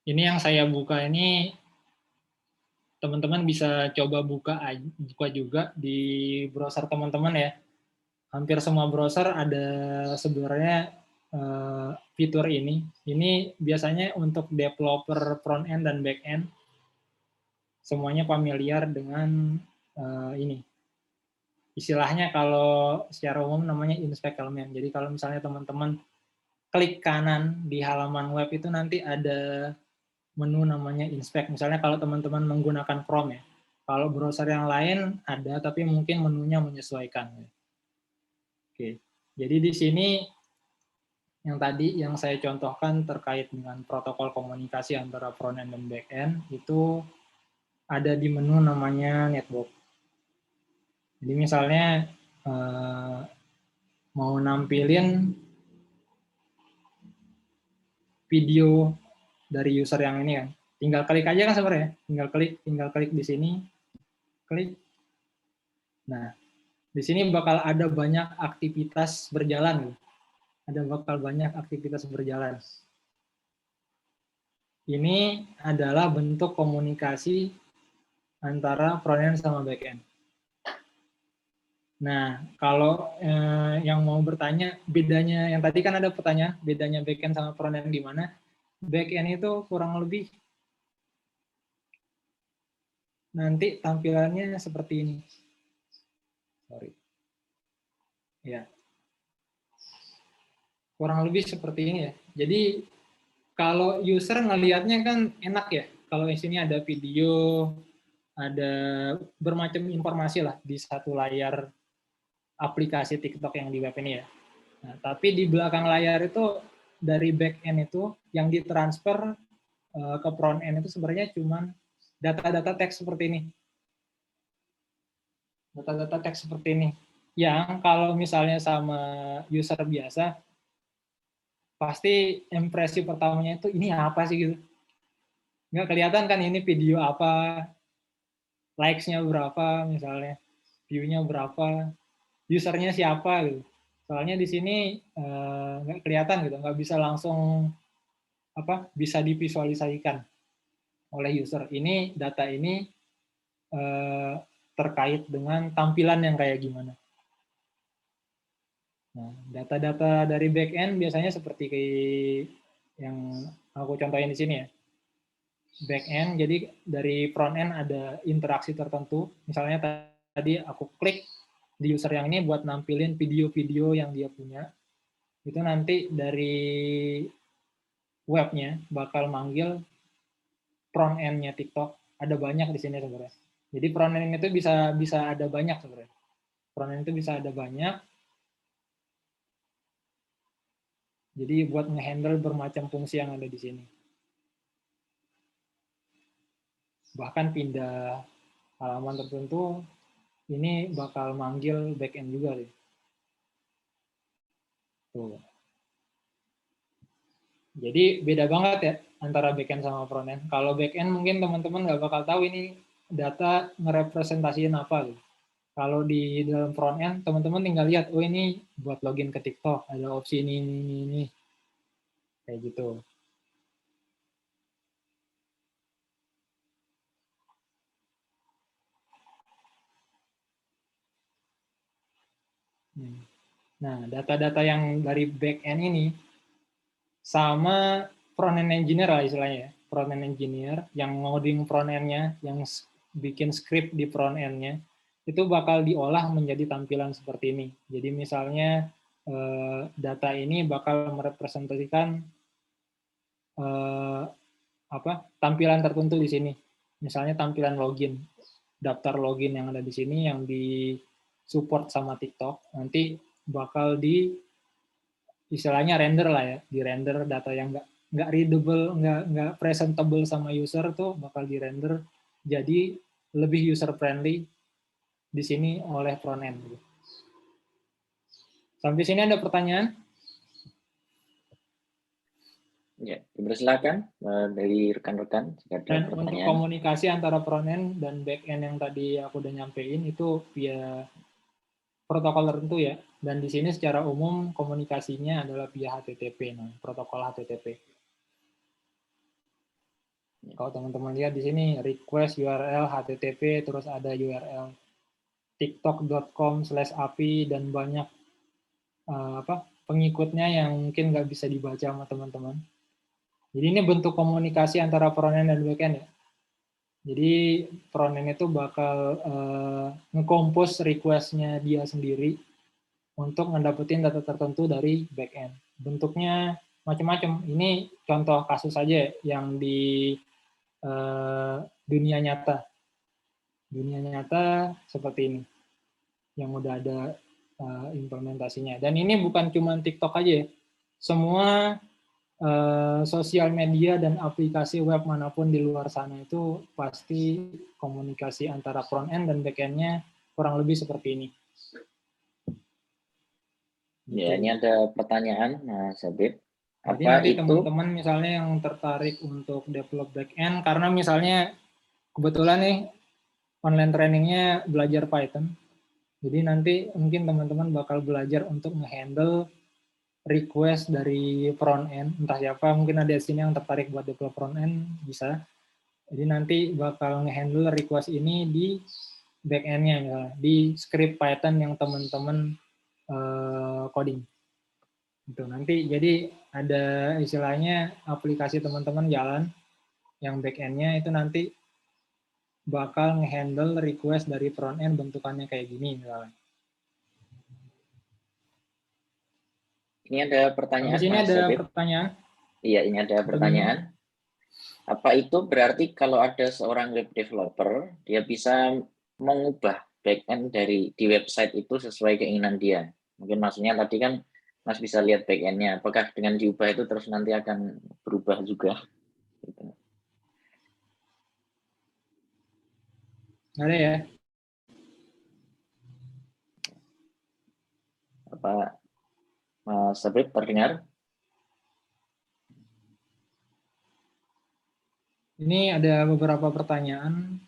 Ini yang saya buka ini teman-teman bisa coba buka juga di browser teman-teman ya. Hampir semua browser ada sebenarnya fitur ini. Ini biasanya untuk developer front end dan back end. Semuanya familiar dengan ini. Istilahnya kalau secara umum namanya inspect element. Jadi kalau misalnya teman-teman klik kanan di halaman web itu nanti ada menu namanya inspect. Misalnya kalau teman-teman menggunakan Chrome ya. Kalau browser yang lain ada, tapi mungkin menunya menyesuaikan. Oke, jadi di sini yang tadi yang saya contohkan terkait dengan protokol komunikasi antara front end dan back end itu ada di menu namanya network. Jadi misalnya mau nampilin video dari user yang ini kan, tinggal klik aja kan sebenarnya, tinggal klik di sini, klik. Nah, di sini bakal ada banyak aktivitas berjalan. Ini adalah bentuk komunikasi antara front end sama back end. Nah, kalau yang mau bertanya, bedanya, yang tadi kan ada pertanyaan, bedanya back end sama front end di mana? Back end itu kurang lebih nanti tampilannya seperti ini. Sorry. Ya. Kurang lebih seperti ini ya. Jadi kalau user ngelihatnya kan enak ya. Kalau di sini ada video, ada bermacam informasi lah di satu layar aplikasi TikTok yang di web ini ya. Nah, tapi di belakang layar itu dari back end itu yang ditransfer ke front end itu sebenarnya cuma data-data teks seperti ini. Data-data teks seperti ini. Yang kalau misalnya sama user biasa, pasti impresi pertamanya itu ini apa sih gitu. Nggak kelihatan kan ini video apa, likes-nya berapa misalnya, view-nya berapa, usernya siapa gitu. Soalnya di sini nggak kelihatan gitu, nggak bisa langsung bisa divisualisasikan oleh user. Ini data ini terkait dengan tampilan yang kayak gimana. Nah, data-data dari back end biasanya seperti yang aku contohin di sini ya. Back end, jadi dari front end ada interaksi tertentu. Misalnya tadi aku klik di user yang ini buat nampilin video-video yang dia punya. Itu nanti dari webnya bakal manggil front end-nya TikTok. Ada banyak di sini sebenarnya. Jadi front end itu bisa ada banyak sebenarnya. Front end itu bisa ada banyak. Jadi buat ngehandle bermacam fungsi yang ada di sini. Bahkan pindah halaman tertentu, ini bakal manggil backend juga deh. Tuh. Jadi beda banget ya antara backend sama frontend. Kalau backend mungkin teman-teman nggak bakal tahu ini data ngerepresentasiin apa gitu. Kalau di dalam frontend teman-teman tinggal lihat, oh ini buat login ke TikTok, ada opsi ini. Kayak gitu. Nah, data-data yang dari backend ini sama front-end engineer lah istilahnya ya. Front-end engineer yang ngoding front-end-nya, yang bikin script di front-end-nya, itu bakal diolah menjadi tampilan seperti ini. Jadi misalnya data ini bakal merepresentasikan tampilan tertentu di sini. Misalnya tampilan login, daftar login yang ada di sini yang di support sama TikTok, nanti bakal di istilahnya render lah ya, di render data yang nggak readable, nggak presentable sama user tuh bakal di render jadi lebih user friendly di sini oleh front end. Sampai sini ada pertanyaan? Ya, dipersilakan dari rekan-rekan jika ada Dan pertanyaan. untuk komunikasi antara front end dan back end yang tadi aku udah nyampein itu via protokol tertentu ya. Dan di sini secara umum komunikasinya adalah via HTTP, nah, protokol HTTP. Kalau teman-teman lihat di sini request URL HTTP, terus ada URL tiktok.com/api dan banyak pengikutnya yang mungkin nggak bisa dibaca sama teman-teman. Jadi ini bentuk komunikasi antara frontend dan backend ya. Jadi frontend itu bakal nge-compose request-nya dia sendiri untuk ngedapetin data tertentu dari backend. Bentuknya macam-macam. Ini contoh kasus aja yang di dunia nyata. Dunia nyata seperti ini, yang udah ada implementasinya. Dan ini bukan cuma TikTok aja ya. Semua sosial media dan aplikasi web manapun di luar sana itu pasti komunikasi antara front end dan back end-nya kurang lebih seperti ini. Ya, ini ada pertanyaan, Mas Habib. Jadi Apa nanti itu? teman-teman misalnya yang tertarik untuk develop back end, karena misalnya kebetulan nih online trainingnya belajar Python, jadi nanti mungkin teman-teman bakal belajar untuk nge-handle request dari front end, entah siapa, mungkin ada di sini yang tertarik buat develop front end, bisa. Jadi nanti bakal nge-handle request ini di backend-nya, di script Python yang teman-teman coding. Gitu. Nanti jadi ada istilahnya aplikasi teman-teman jalan, yang backend-nya itu nanti bakal nge-handle request dari front-end bentukannya kayak gini misalnya. Ini ada Di pertanyaan, sini Mas ada Habib. pertanyaan. Iya, ini ada pertanyaan. Apa itu berarti kalau ada seorang web developer, dia bisa mengubah backend dari di website itu sesuai keinginan dia? Mungkin maksudnya tadi kan Mas bisa lihat backend-nya. Apakah dengan diubah itu terus nanti akan berubah juga? Gitu. Nggak ada ya? Apa Mas Habib terdengar? Ini ada beberapa pertanyaan.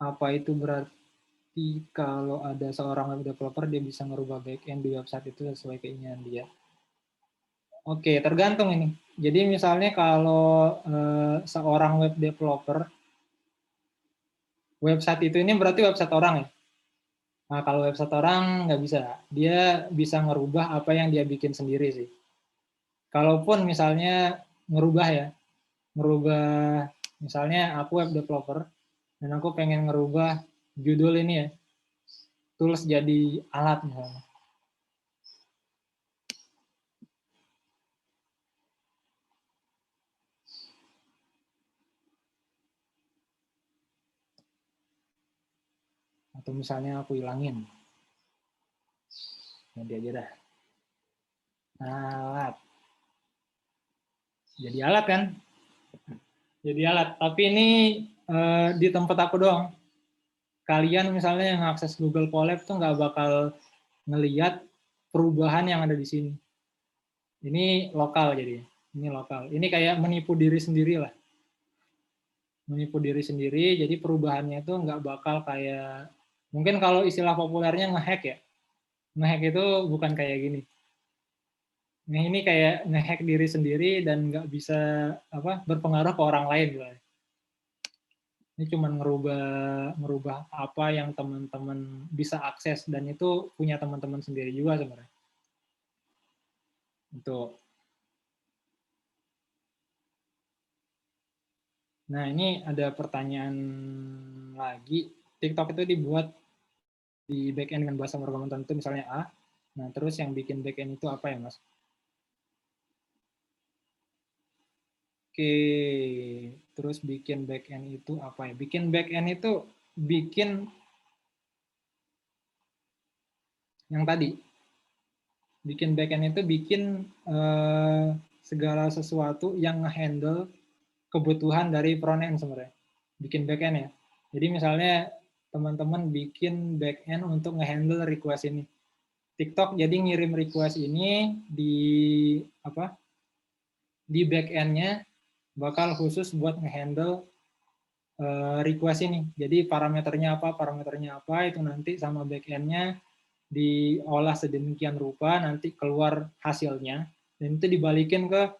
Apa itu berarti kalau ada seorang web developer dia bisa merubah backend di website itu sesuai keinginan dia? Oke, tergantung ini. Jadi misalnya kalau seorang web developer, website itu ini berarti website orang ya? Nah, kalau website orang nggak bisa. Dia bisa ngerubah apa yang dia bikin sendiri sih. Kalaupun misalnya ngerubah ya, ngerubah misalnya aku web developer dan aku pengen ngerubah judul ini ya, tools jadi alat misalnya. Atau misalnya aku hilangin. Nanti aja dah. Alat. Jadi alat kan? Jadi alat. Tapi ini di tempat aku doang. Kalian misalnya yang akses Google Colab tuh nggak bakal ngelihat perubahan yang ada di sini. Ini lokal jadi. Ini lokal. Ini kayak menipu diri sendiri lah. Menipu diri sendiri, jadi perubahannya itu nggak bakal kayak, mungkin kalau istilah populernya ngehack ya. Ngehack itu bukan kayak gini. Nah ini kayak ngehack diri sendiri dan nggak bisa berpengaruh ke orang lain gitu. Ini cuma ngerubah apa yang teman-teman bisa akses dan itu punya teman-teman sendiri juga sebenarnya. Untuk Nah, ini ada pertanyaan lagi. TikTok itu dibuat di backend dengan bahasa pemrograman tertentu, misalnya A. Nah, terus yang bikin backend itu apa ya, Mas? Oke, terus bikin backend itu apa ya? Bikin backend itu bikin yang tadi. Bikin backend itu bikin segala sesuatu yang nge-handle kebutuhan dari front-end sebenarnya. Bikin backend ya. Jadi misalnya teman-teman bikin backend untuk nge-handle request ini. TikTok jadi ngirim request ini di backend-nya bakal khusus buat nge-handle request ini. Jadi parameternya apa itu nanti sama backend-nya diolah sedemikian rupa, nanti keluar hasilnya, dan itu dibalikin ke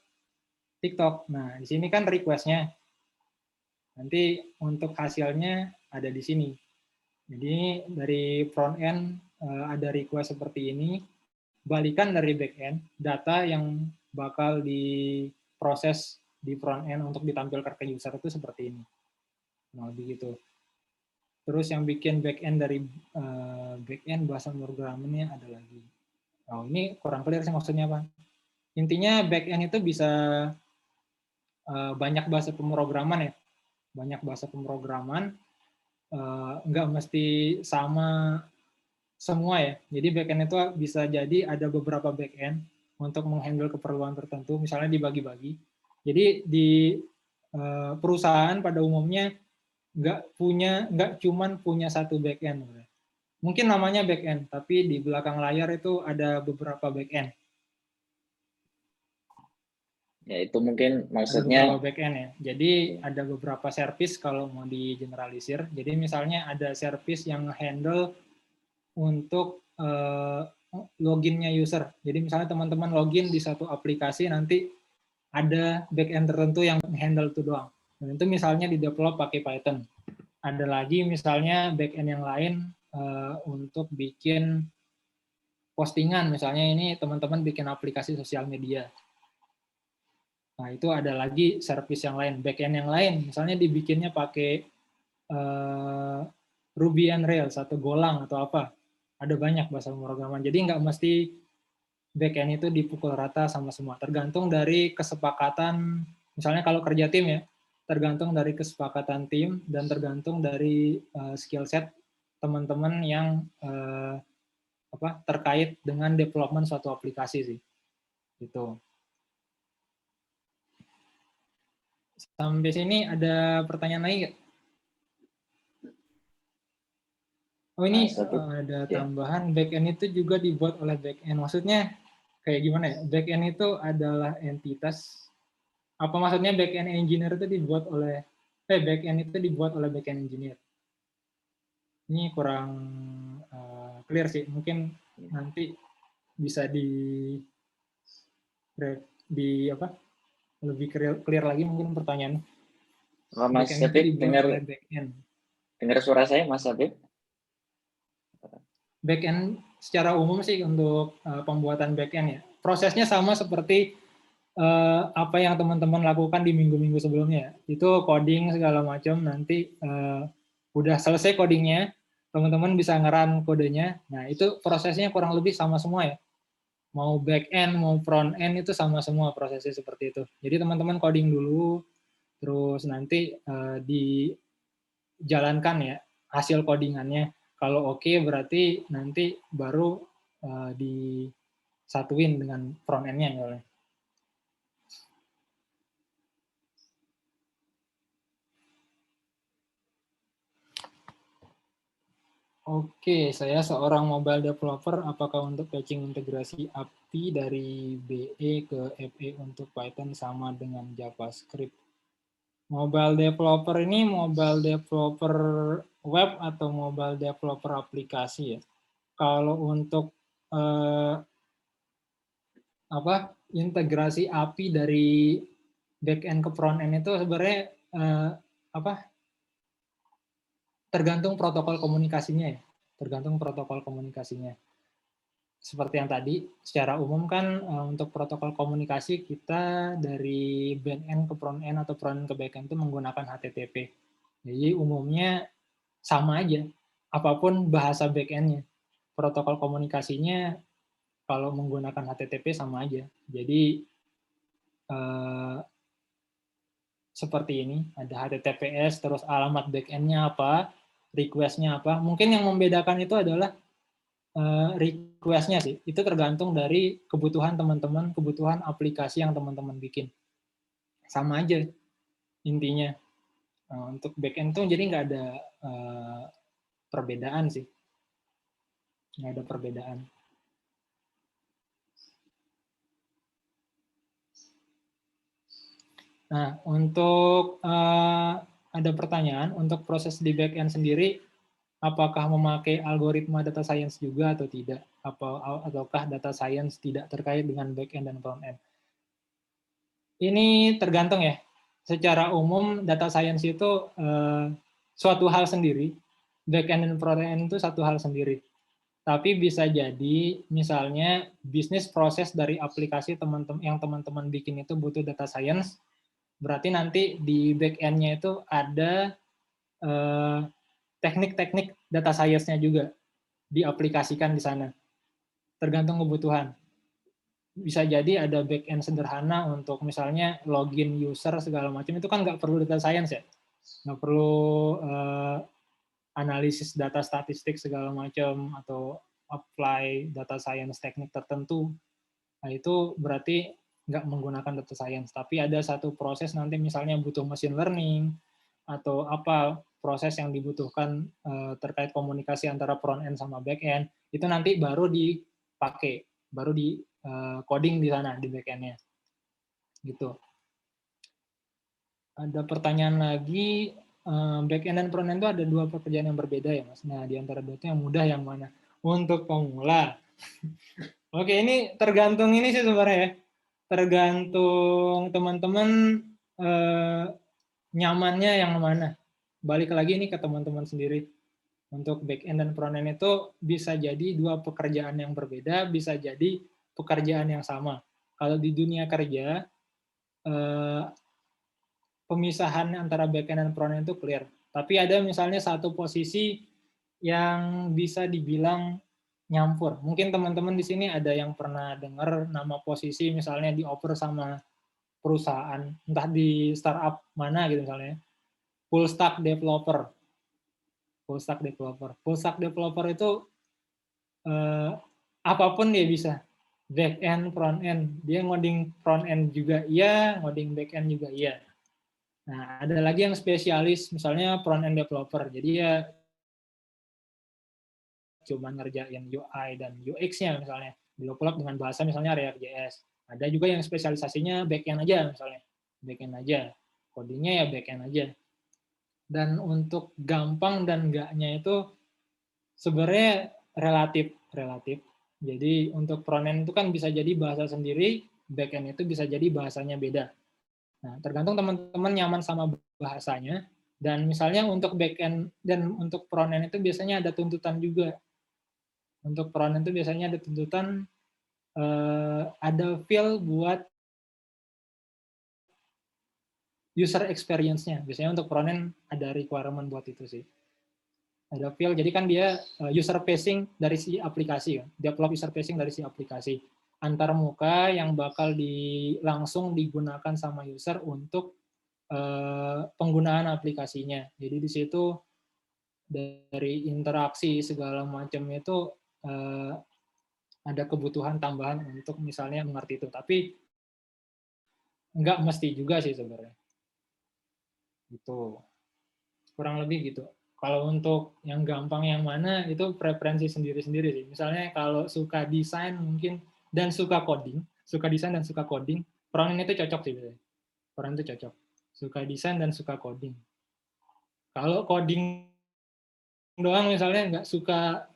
TikTok. Nah, di sini kan request-nya. Nanti untuk hasilnya ada di sini. Jadi dari front end ada request seperti ini, balikan dari back end, data yang bakal diproses di front end untuk ditampilkan ke user itu seperti ini. Nah, begitu. Terus yang bikin back end dari back end bahasa pemrogramannya ada lagi. Oh, ini kurang clear sih maksudnya apa. Intinya back end itu bisa banyak bahasa pemrograman ya. Banyak bahasa pemrograman, nggak mesti sama semua ya. Jadi backend itu bisa jadi ada beberapa backend untuk menghandle keperluan tertentu, misalnya dibagi-bagi. Jadi di perusahaan pada umumnya nggak cuman punya satu backend. Mungkin namanya backend, tapi di belakang layar itu ada beberapa backend. Ya itu mungkin Ada maksudnya beberapa backend ya. Jadi ada beberapa service kalau mau digeneralisir. Jadi misalnya ada service yang handle untuk loginnya user. Jadi misalnya teman-teman login di satu aplikasi, nanti ada backend tertentu yang handle itu doang. Dan itu misalnya di develop pakai Python. Ada lagi misalnya backend yang lain untuk bikin postingan, misalnya ini teman-teman bikin aplikasi sosial media. Nah, itu ada lagi service yang lain, backend yang lain, misalnya dibikinnya pakai Ruby on Rails atau Golang atau apa. Ada banyak bahasa pemrograman. Jadi nggak mesti backend itu dipukul rata sama semua. Tergantung dari kesepakatan, misalnya kalau kerja tim ya, tergantung dari kesepakatan tim dan tergantung dari skill set teman-teman yang terkait dengan development suatu aplikasi sih. Gitu. Sampai sini ada pertanyaan lagi nggak? Oh ini ada tambahan, backend itu juga dibuat oleh backend. Maksudnya kayak gimana ya? Backend itu adalah entitas. Apa maksudnya backend engineer itu dibuat oleh backend itu dibuat oleh backend engineer? Ini kurang clear sih. Mungkin nanti bisa di apa? Lebih clear lagi mungkin pertanyaan. Mas Habib dengar suara saya, Mas Habib? Backend secara umum sih untuk pembuatan backend ya. Prosesnya sama seperti apa yang teman-teman lakukan di minggu-minggu sebelumnya. Itu coding segala macam, nanti udah selesai codingnya, teman-teman bisa nge-run kodenya. Nah, itu prosesnya kurang lebih sama semua ya. Mau back-end, mau front-end itu sama semua prosesnya seperti itu. Jadi teman-teman coding dulu, terus nanti dijalankan ya hasil codingannya. Kalau oke, berarti nanti baru disatuin dengan front-end-nya. Oke, saya seorang mobile developer. Apakah untuk patching integrasi API dari BE ke FE untuk Python sama dengan JavaScript? Mobile developer ini mobile developer web atau mobile developer aplikasi ya. Kalau untuk integrasi API dari back-end ke front-end itu sebenarnya tergantung protokol komunikasinya ya. Tergantung protokol komunikasinya. Seperti yang tadi, secara umum kan untuk protokol komunikasi kita dari back-end ke front-end atau front-end ke back-end itu menggunakan HTTP. Jadi umumnya sama aja, apapun bahasa back-end-nya. Protokol komunikasinya kalau menggunakan HTTP sama aja. Jadi seperti ini, ada HTTPS, terus alamat back-end-nya apa, request-nya apa. Mungkin yang membedakan itu adalah request-nya sih. Itu tergantung dari kebutuhan teman-teman, kebutuhan aplikasi yang teman-teman bikin. Sama aja intinya. Untuk back-end tuh jadi nggak ada perbedaan sih. Nggak ada perbedaan. Nah, untuk ada pertanyaan, untuk proses di back-end sendiri, apakah memakai algoritma data science juga atau tidak? Ataukah data science tidak terkait dengan back-end dan front-end? Ini tergantung ya. Secara umum data science itu suatu hal sendiri, back-end dan front-end itu satu hal sendiri. Tapi bisa jadi misalnya bisnis proses dari aplikasi yang teman-teman bikin itu butuh data science, berarti nanti di back-end-nya itu ada teknik-teknik data science-nya juga diaplikasikan di sana. Tergantung kebutuhan. Bisa jadi ada back-end sederhana untuk misalnya login user segala macam, itu kan nggak perlu data science ya. Nggak perlu analisis data statistik segala macam atau apply data science teknik tertentu. Nah, itu berarti nggak menggunakan data science. Tapi ada satu proses nanti misalnya butuh machine learning atau apa proses yang dibutuhkan terkait komunikasi antara front end sama back end, itu nanti baru dipakai, baru di coding di sana di back end-nya. Gitu. Ada pertanyaan lagi, back end dan front end itu ada dua pekerjaan yang berbeda ya Mas. Nah, di antara dua itu yang mudah yang mana? Untuk pemula. Oke, ini tergantung ini sih sebenarnya ya. Tergantung teman-teman nyamannya yang mana. Balik lagi nih ke teman-teman sendiri. Untuk back end dan front end itu bisa jadi dua pekerjaan yang berbeda, bisa jadi pekerjaan yang sama. Kalau di dunia kerja, pemisahan antara back end dan front end itu clear. Tapi ada misalnya satu posisi yang bisa dibilang nyampur. Mungkin teman-teman di sini ada yang pernah dengar nama posisi misalnya dioper sama perusahaan, entah di startup mana gitu misalnya. Full stack developer. Full stack developer. Full stack developer itu apapun dia bisa. Back end, front end. Dia ngoding front end juga iya, ngoding back end juga iya. Nah, ada lagi yang spesialis, misalnya front end developer. Jadi ya cuma ngerjain UI dan UX-nya misalnya. Develop dengan bahasa misalnya React.js. Ada juga yang spesialisasinya back end aja misalnya. Back end aja. Codingnya ya back end aja. Dan untuk gampang dan enggaknya itu sebenarnya relatif. Jadi untuk front end itu kan bisa jadi bahasa sendiri, back end itu bisa jadi bahasanya beda. Nah, tergantung teman-teman nyaman sama bahasanya. Dan misalnya untuk back end dan untuk front end itu biasanya ada tuntutan juga. Untuk front end itu biasanya ada tuntutan, ada feel buat user experience-nya. Biasanya untuk front end ada requirement buat itu sih. Ada feel, jadi kan dia user facing dari si aplikasi, ya. Develop user facing dari si aplikasi. Antar muka yang bakal langsung digunakan sama user untuk penggunaan aplikasinya. Jadi di situ dari interaksi segala macam itu ada kebutuhan tambahan untuk misalnya mengerti itu. Tapi nggak mesti juga sih sebenarnya. Itu kurang lebih gitu. Kalau untuk yang gampang yang mana itu preferensi sendiri-sendiri sih. Misalnya kalau suka desain mungkin dan suka coding, suka desain dan suka coding, front end itu cocok sih biasanya. Front end itu cocok. Suka desain dan suka coding. Kalau coding doang misalnya nggak suka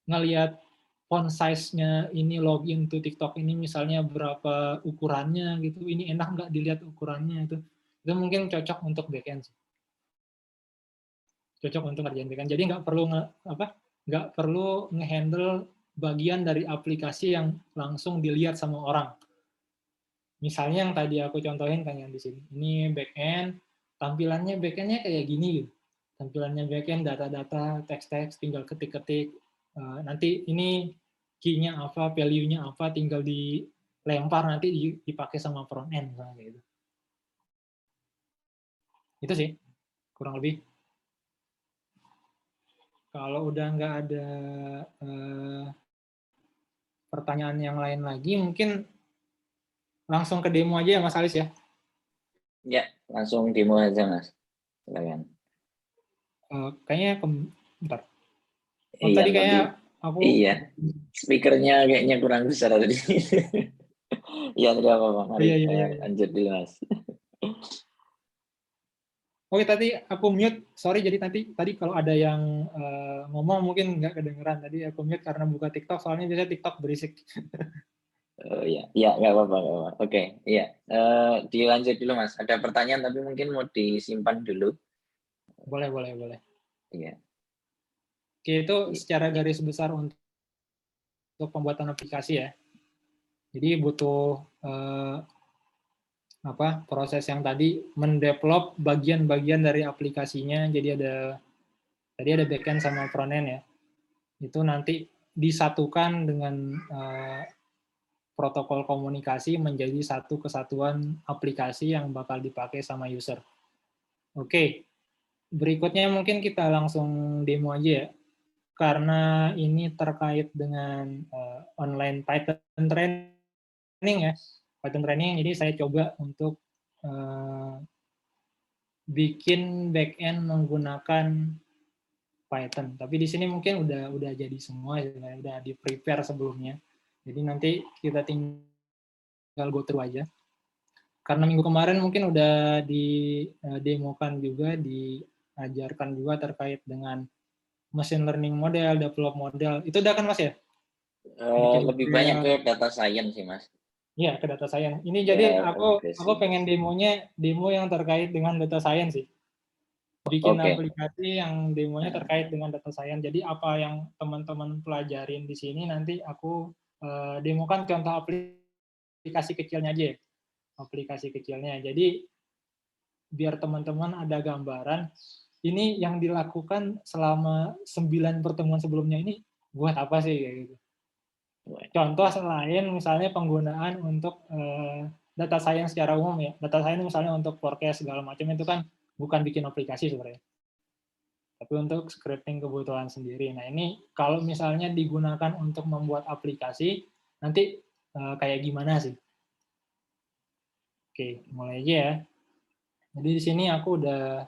ngelihat font size-nya ini login to TikTok ini misalnya berapa ukurannya gitu, ini enak nggak dilihat ukurannya itu mungkin cocok untuk backend sih. Cocok untuk ngerjain backend. Jadi nggak perlu ngehandle bagian dari aplikasi yang langsung dilihat sama orang. Misalnya yang tadi aku contohin kan yang di sini, ini backend, tampilannya backendnya kayak gini gitu. Tampilannya backend, data-data, teks-teks, tinggal ketik-ketik. Nanti ini key-nya apa, value-nya apa, tinggal dilempar nanti dipakai sama front end misalnya gitu. Itu sih kurang lebih. Kalau udah nggak ada pertanyaan yang lain lagi, mungkin langsung ke demo aja ya Mas Alis ya. Ya, langsung demo aja Mas. Silakan. Kayaknya bentar. Iya, Tadi kayaknya aku speakernya kayaknya kurang besar tadi. Iya, tidak apa-apa. Mari iya. lanjut dulu Mas. Oke, tadi aku mute. Sorry, jadi tadi kalau ada yang ngomong mungkin nggak kedengeran. Tadi aku mute karena buka TikTok, soalnya biasanya TikTok berisik. Iya, nggak apa-apa. Oke, iya. Dilanjut dulu Mas. Ada pertanyaan tapi mungkin mau disimpan dulu. Boleh. Iya. Oke, itu secara garis besar untuk pembuatan aplikasi ya. Jadi butuh proses yang tadi mendevelop bagian-bagian dari aplikasinya. Jadi tadi ada backend sama frontend ya. Itu nanti disatukan dengan protokol komunikasi menjadi satu kesatuan aplikasi yang bakal dipakai sama user. Oke, berikutnya mungkin kita langsung demo aja ya. Karena ini terkait dengan online Python training ya. Python training, jadi saya coba untuk bikin backend menggunakan Python. Tapi di sini mungkin udah jadi semua, udah di prepare sebelumnya. Jadi nanti kita tinggal go through aja. Karena minggu kemarin mungkin udah didemokan juga, diajarkan juga terkait dengan machine learning model, develop model. Itu udah kan Mas ya? Lebih banyak ke data science sih Mas. Iya, ke data science. Ini Ya, jadi aku progresi. pengen demo yang terkait dengan data science sih. Bikin Oke. aplikasi yang demonya Nah, terkait dengan data science. Jadi apa yang teman-teman pelajarin di sini nanti aku demokan contoh aplikasi kecilnya aja ya. Aplikasi kecilnya. Jadi biar teman-teman ada gambaran ini yang dilakukan selama 9 pertemuan sebelumnya ini buat apa sih kayak gitu. Contoh selain misalnya penggunaan untuk data science secara umum ya. Data science misalnya untuk forecast segala macam itu kan bukan bikin aplikasi sebenarnya. Tapi untuk scripting kebutuhan sendiri. Nah ini kalau misalnya digunakan untuk membuat aplikasi, nanti kayak gimana sih? Oke, mulai aja ya. Jadi di sini aku udah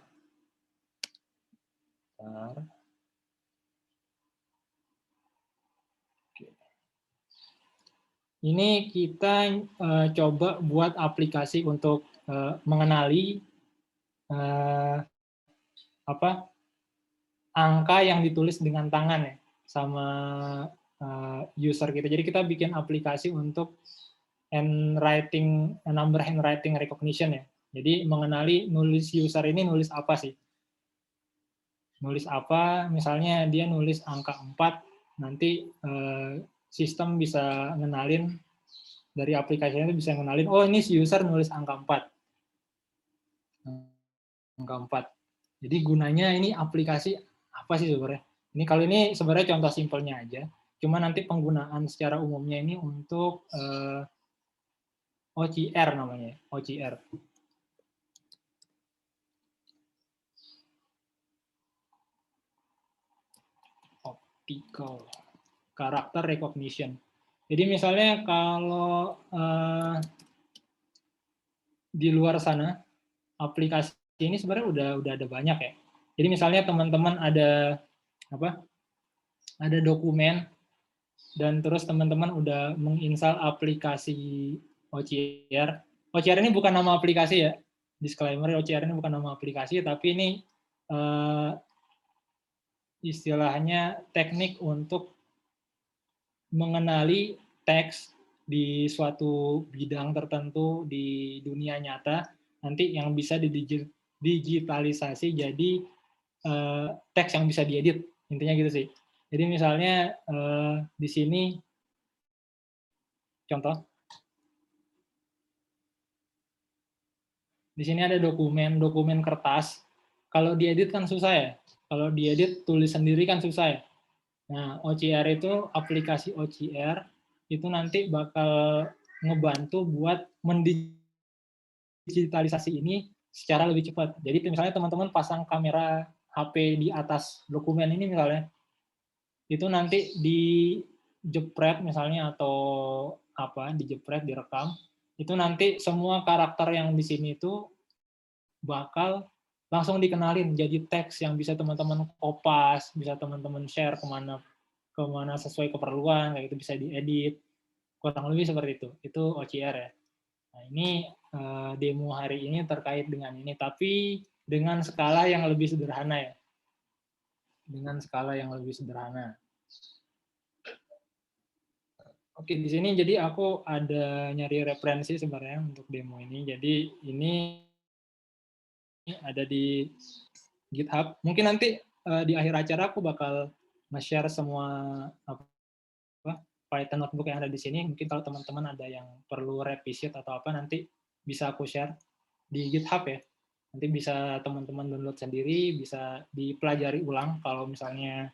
ini kita coba buat aplikasi untuk mengenali apa angka yang ditulis dengan tangan ya sama user kita. Jadi kita bikin aplikasi untuk number handwriting recognition ya. Jadi mengenali nulis user ini nulis apa sih? Nulis apa? Misalnya dia nulis angka 4, nanti sistem bisa ngenalin dari aplikasinya itu bisa ngenalin, oh ini si user nulis angka 4. Angka 4. Jadi gunanya ini aplikasi apa sih sebenarnya? Ini kalau ini sebenarnya contoh simpelnya aja. Cuma nanti penggunaan secara umumnya ini untuk OCR namanya, OCR. Optical Character Recognition. Jadi misalnya kalau di luar sana aplikasi ini sebenarnya udah ada banyak ya. Jadi misalnya teman-teman ada apa? Ada dokumen dan terus teman-teman udah menginstal aplikasi OCR. OCR ini bukan nama aplikasi ya. Disclaimer, OCR ini bukan nama aplikasi, tapi ini istilahnya teknik untuk mengenali teks di suatu bidang tertentu di dunia nyata, nanti yang bisa didigitalisasi jadi teks yang bisa diedit. Intinya gitu sih. Jadi misalnya di sini contoh, di sini ada dokumen kertas. Kalau diedit kan susah ya. Kalau diedit tulis sendiri kan susah ya. Nah, OCR itu aplikasi OCR itu nanti bakal ngebantu buat mendigitalisasi ini secara lebih cepat. Jadi misalnya teman-teman pasang kamera HP di atas dokumen ini misalnya, itu nanti dijepret misalnya atau apa, dijepret, direkam, itu nanti semua karakter yang di sini itu bakal langsung dikenalin jadi teks yang bisa teman-teman kopas, bisa teman-teman share kemana sesuai keperluan, kayak itu bisa diedit, kurang lebih seperti itu. Itu OCR ya. Nah ini demo hari ini terkait dengan ini, tapi dengan skala yang lebih sederhana ya. Dengan skala yang lebih sederhana. Oke, di sini jadi aku ada nyari referensi sebenarnya untuk demo ini. Jadi ini ada di GitHub. Mungkin nanti di akhir acara aku bakal nge-share semua Python notebook yang ada di sini. Mungkin kalau teman-teman ada yang perlu revisit atau apa, nanti bisa aku share di GitHub ya. Nanti bisa teman-teman download sendiri, bisa dipelajari ulang kalau misalnya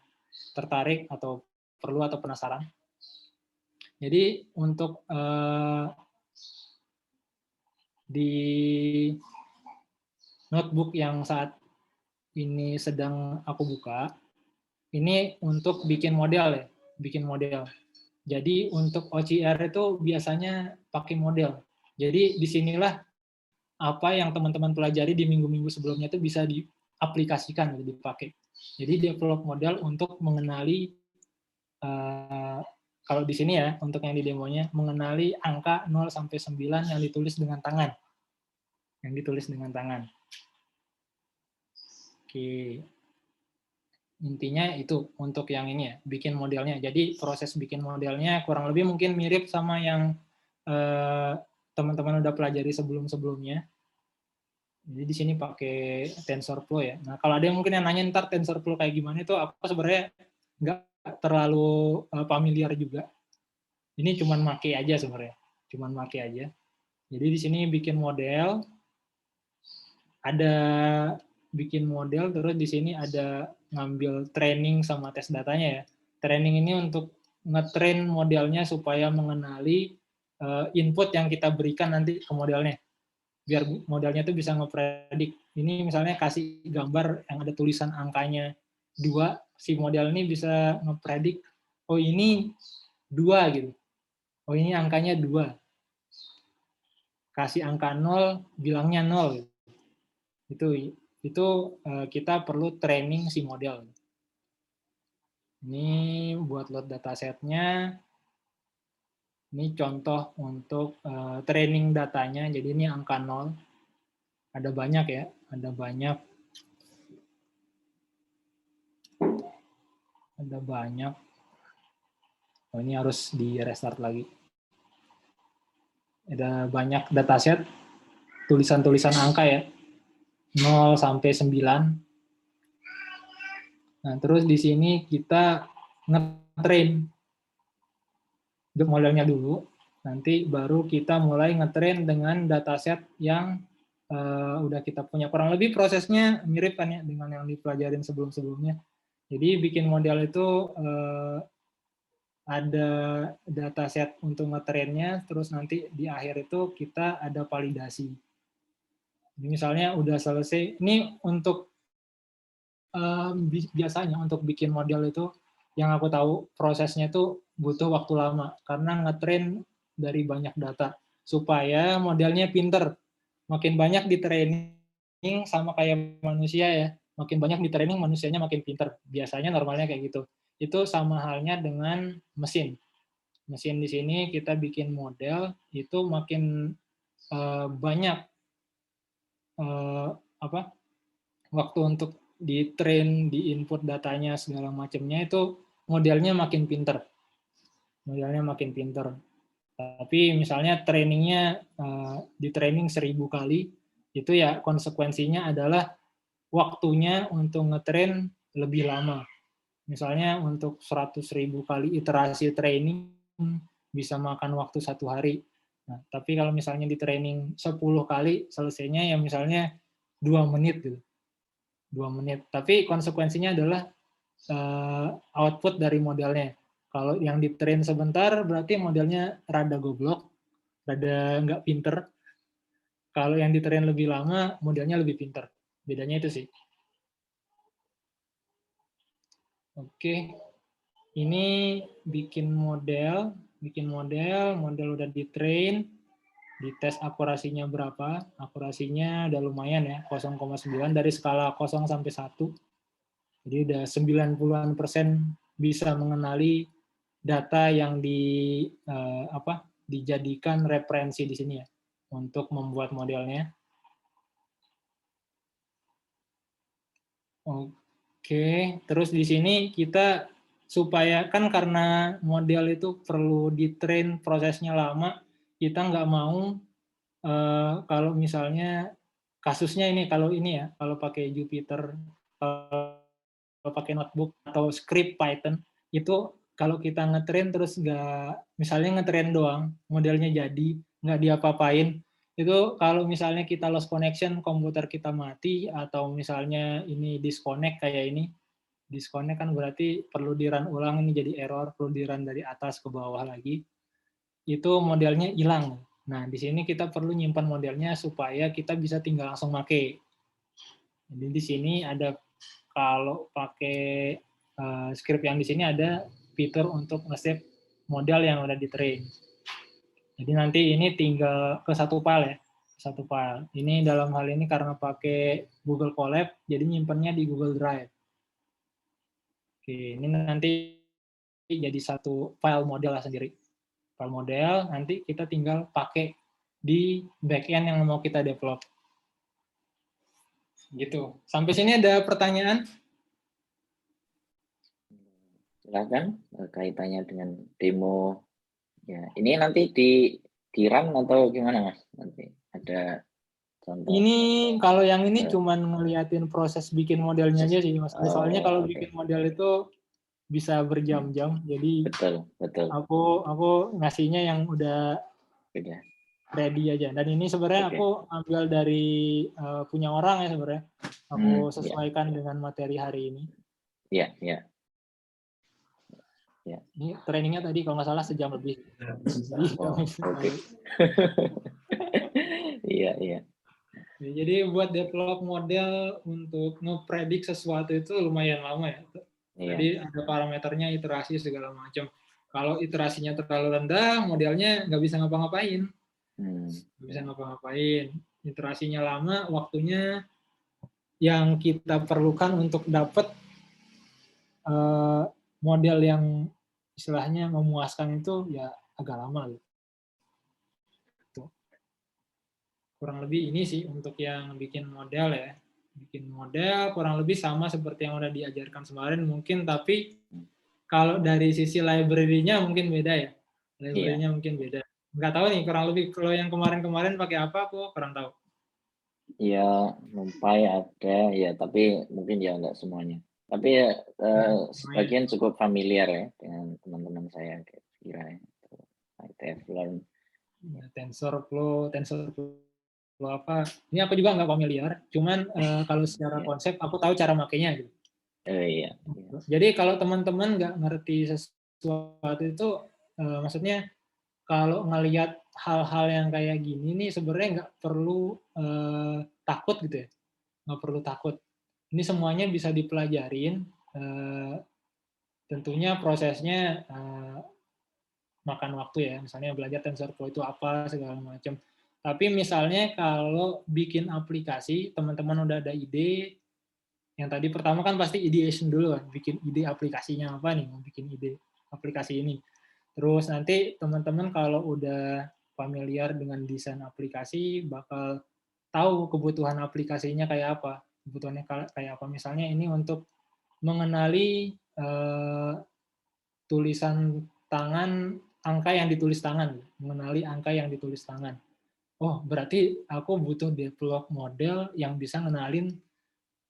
tertarik atau perlu atau penasaran. Jadi untuk di notebook yang saat ini sedang aku buka, ini untuk bikin model ya, bikin model. Jadi untuk OCR itu biasanya pakai model. Jadi disinilah apa yang teman-teman pelajari di minggu-minggu sebelumnya itu bisa diaplikasikan, dipakai. Jadi develop model untuk mengenali kalau di sini ya, untuk yang di demonya, mengenali angka 0 sampai 9 yang ditulis dengan tangan. Yang ditulis dengan tangan. Oke. Intinya itu untuk yang ini ya, bikin modelnya. Jadi proses bikin modelnya kurang lebih mungkin mirip sama yang teman-teman udah pelajari sebelum-sebelumnya. Jadi di sini pakai TensorFlow ya. Nah, kalau ada yang mungkin yang nanya ntar TensorFlow kayak gimana itu, aku sebenarnya nggak terlalu familiar juga. Ini cuman make aja sebenarnya, cuman make aja. Jadi di sini bikin model, ada bikin model, terus di sini ada ngambil training sama tes datanya ya. Training ini untuk ngetrain modelnya supaya mengenali input yang kita berikan nanti ke modelnya. Biar modelnya itu bisa ngepredik. Ini misalnya kasih gambar yang ada tulisan angkanya 2, si model ini bisa ngepredik, oh ini 2 gitu. Oh ini angkanya 2. Kasih angka 0, bilangnya 0 gitu. Itu kita perlu training si model. Ini buat load datasetnya. Ini contoh untuk training datanya. Jadi ini angka 0. Ada banyak ya, ada banyak. Ada banyak. Oh, ini harus di restart lagi. Ada banyak dataset, tulisan-tulisan angka ya. 0 sampai 9. Nah, terus di sini kita ngetrain modelnya dulu, nanti baru kita mulai ngetrain dengan dataset yang udah kita punya. Kurang lebih prosesnya mirip kan ya dengan yang dipelajarin sebelum-sebelumnya. Jadi bikin model itu ada dataset untuk ngetrainnya, terus nanti di akhir itu kita ada validasi. Jadi misalnya udah selesai, ini untuk biasanya untuk bikin model itu yang aku tahu prosesnya itu butuh waktu lama karena ngetrain dari banyak data supaya modelnya pinter. Makin banyak di training sama kayak manusia ya, makin banyak di training manusianya makin pinter. Biasanya normalnya kayak gitu. Itu sama halnya dengan mesin. Mesin di sini kita bikin model itu makin banyak waktu untuk di train, di input datanya segala macamnya, itu modelnya makin pinter. Modelnya makin pinter. Tapi misalnya trainingnya di training 1000 kali, itu ya konsekuensinya adalah waktunya untuk ngetrain lebih lama. Misalnya untuk 100.000 kali iterasi training bisa makan waktu 1 hari. Nah, tapi kalau misalnya di training 10 kali, selesainya ya misalnya 2 menit gitu. 2 menit. Tapi konsekuensinya adalah output dari modelnya. Kalau yang di train sebentar, berarti modelnya rada goblok, rada nggak pinter. Kalau yang di train lebih lama, modelnya lebih pinter. Bedanya itu sih. Oke, ini bikin model model udah di train, dites akurasinya berapa, akurasinya udah lumayan ya, 0,9 dari skala 0 sampai 1. Jadi udah 90% bisa mengenali data yang dijadikan referensi di sini ya untuk membuat modelnya. Oke, terus di sini kita supaya kan karena model itu perlu di-train prosesnya lama, kita nggak mau kalau misalnya kasusnya ini kalau ini ya, kalau pakai Jupyter, kalau pakai notebook atau script Python, itu kalau kita ngetrain terus nggak, misalnya ngetrain doang, modelnya jadi, nggak diapa-apain, itu kalau misalnya kita lost connection, komputer kita mati, atau misalnya ini disconnect kayak ini, disconnect kan berarti perlu di-run ulang, ini jadi error, perlu di-run dari atas ke bawah lagi, itu modelnya hilang. Nah, di sini kita perlu nyimpan modelnya supaya kita bisa tinggal langsung pakai. Jadi di sini ada, kalau pakai script yang di sini ada fitur untuk nge-save model yang udah di-train. Jadi nanti ini tinggal ke satu file ya, satu file. Ini dalam hal ini karena pakai Google Colab, jadi nyimpannya di Google Drive. Oke, ini nanti jadi satu file model sendiri. File model, nanti kita tinggal pakai di backend yang mau kita develop. Gitu. Sampai sini ada pertanyaan? Silakan, kaitannya dengan demo. Ya, ini nanti di parkiran atau gimana Mas? Nanti ada contoh. Ini kalau yang ini cuman ngeliatin proses bikin modelnya aja sih Mas. Soalnya kalau Oke. bikin model itu bisa berjam-jam. Jadi Betul. aku ngasihnya yang udah Beda. ready aja. Dan ini sebenarnya Oke. aku ambil dari punya orang ya sebenarnya. Aku Ya, sesuaikan dengan materi hari ini. ya. Ini trainingnya tadi kalau nggak salah sejam lebih. Wow, oke. Iya. Jadi buat develop model untuk ngepredik sesuatu itu lumayan lama ya. Iya. Tadi ada parameternya, iterasi segala macam. Kalau iterasinya terlalu rendah, modelnya nggak bisa ngapa-ngapain. Nggak bisa ngapa-ngapain. Iterasinya lama, waktunya yang kita perlukan untuk dapat model yang istilahnya memuaskan itu ya agak lama gitu. Kurang lebih ini sih untuk yang bikin model ya. Bikin model kurang lebih sama seperti yang udah diajarkan kemarin mungkin, tapi kalau dari sisi library-nya mungkin beda ya. Library-nya mungkin beda. Nggak tahu nih, kurang lebih kalau yang kemarin-kemarin pakai apa aku kurang tahu. Ya, NumPy ada ya, tapi mungkin ya nggak semuanya. Tapi ya sebagian cukup familiar ya dengan teman-teman saya kira ya. ITF-Learn. TensorFlow apa? Ini aku juga nggak familiar. Cuman kalau secara konsep aku tahu cara makainya gitu. Iya. Jadi kalau teman-teman nggak ngerti sesuatu itu, maksudnya kalau ngelihat hal-hal yang kayak gini nih sebenarnya nggak perlu takut gitu ya, nggak perlu takut. Ini semuanya bisa dipelajarin. Tentunya prosesnya makan waktu ya, misalnya belajar TensorFlow itu apa segala macam. Tapi misalnya kalau bikin aplikasi, teman-teman udah ada ide, yang tadi pertama kan pasti ideation dulu kan, bikin ide aplikasinya apa nih, mau bikin ide aplikasi ini. Terus nanti teman-teman kalau udah familiar dengan desain aplikasi, bakal tahu kebutuhan aplikasinya kayak apa. Kebutuhannya kayak apa. Misalnya ini untuk mengenali tulisan tangan, angka yang ditulis tangan. Mengenali angka yang ditulis tangan. Oh, berarti aku butuh develop model yang bisa ngenalin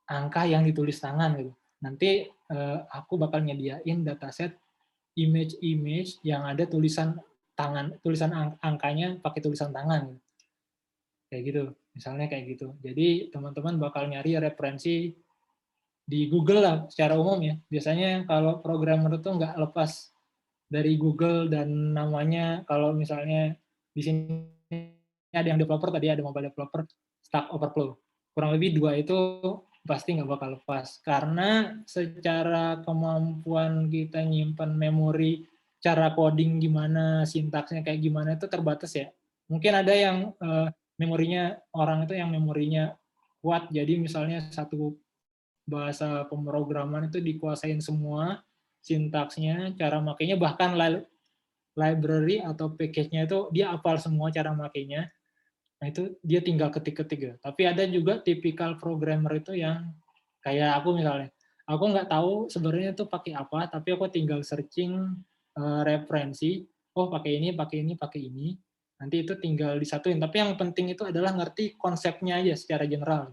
angka yang ditulis tangan gitu. Nanti aku bakal nyediain dataset image-image yang ada tulisan tangan, tulisan angkanya pakai tulisan tangan. Kayak gitu, misalnya kayak gitu. Jadi teman-teman bakal nyari referensi di Google lah secara umum ya. Biasanya kalau programmer itu nggak lepas dari Google dan namanya, kalau misalnya di sini ada yang developer, tadi ada mobile developer, Stack Overflow. Kurang lebih dua itu pasti nggak bakal lepas. Karena secara kemampuan kita nyimpan memori, cara coding gimana, sintaksnya kayak gimana itu terbatas ya. Mungkin ada yang memorinya, orang itu yang memorinya kuat, jadi misalnya satu bahasa pemrograman itu dikuasain semua, sintaksnya, cara makainya, bahkan library atau package-nya itu dia hafal semua cara makainya. Nah itu dia tinggal ketik-ketik gitu. Tapi ada juga tipikal programmer itu yang kayak aku misalnya. Aku nggak tahu sebenarnya itu pakai apa, tapi aku tinggal searching referensi, oh pakai ini, pakai ini, pakai ini. Nanti itu tinggal disatuin. Tapi yang penting itu adalah ngerti konsepnya aja secara general.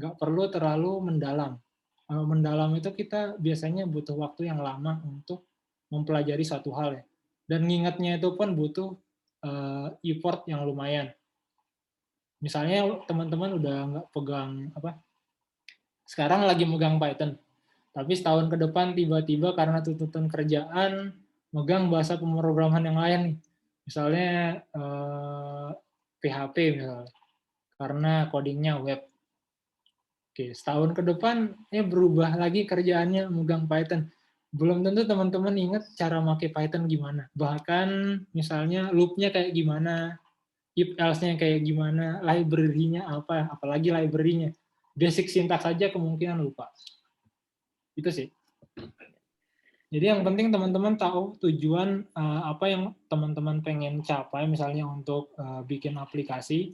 Nggak perlu terlalu mendalam. Mendalam itu kita biasanya butuh waktu yang lama untuk mempelajari satu hal ya. Dan ngingetnya itu pun butuh effort yang lumayan. Misalnya teman-teman udah nggak pegang apa, sekarang lagi megang Python, tapi setahun ke depan tiba-tiba karena tuntutan kerjaan megang bahasa pemrograman yang lain nih. Misalnya PHP misalnya, karena codingnya web. Oke, setahun ke depan ya berubah lagi kerjaannya megang Python. Belum tentu teman-teman ingat cara pakai Python gimana. Bahkan misalnya loop-nya kayak gimana, if else-nya kayak gimana, library-nya apa, apalagi library-nya. Basic syntax saja kemungkinan lupa. Itu sih. Jadi yang penting teman-teman tahu tujuan apa yang teman-teman pengen capai, misalnya untuk bikin aplikasi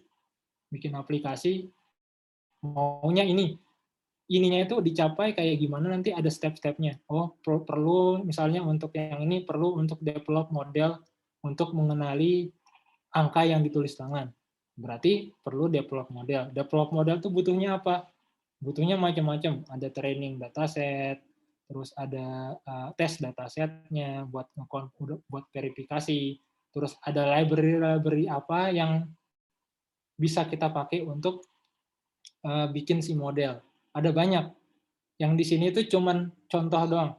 maunya ininya itu dicapai kayak gimana, nanti ada step-stepnya. Oh, perlu misalnya untuk yang ini perlu untuk develop model untuk mengenali angka yang ditulis tangan. Berarti perlu develop model. Develop model itu butuhnya apa? Butuhnya macam-macam. Ada training dataset, terus ada tes datasetnya buat buat verifikasi, terus ada library apa yang bisa kita pakai untuk bikin si model. Ada banyak. Yang di sini tuh cuman contoh doang.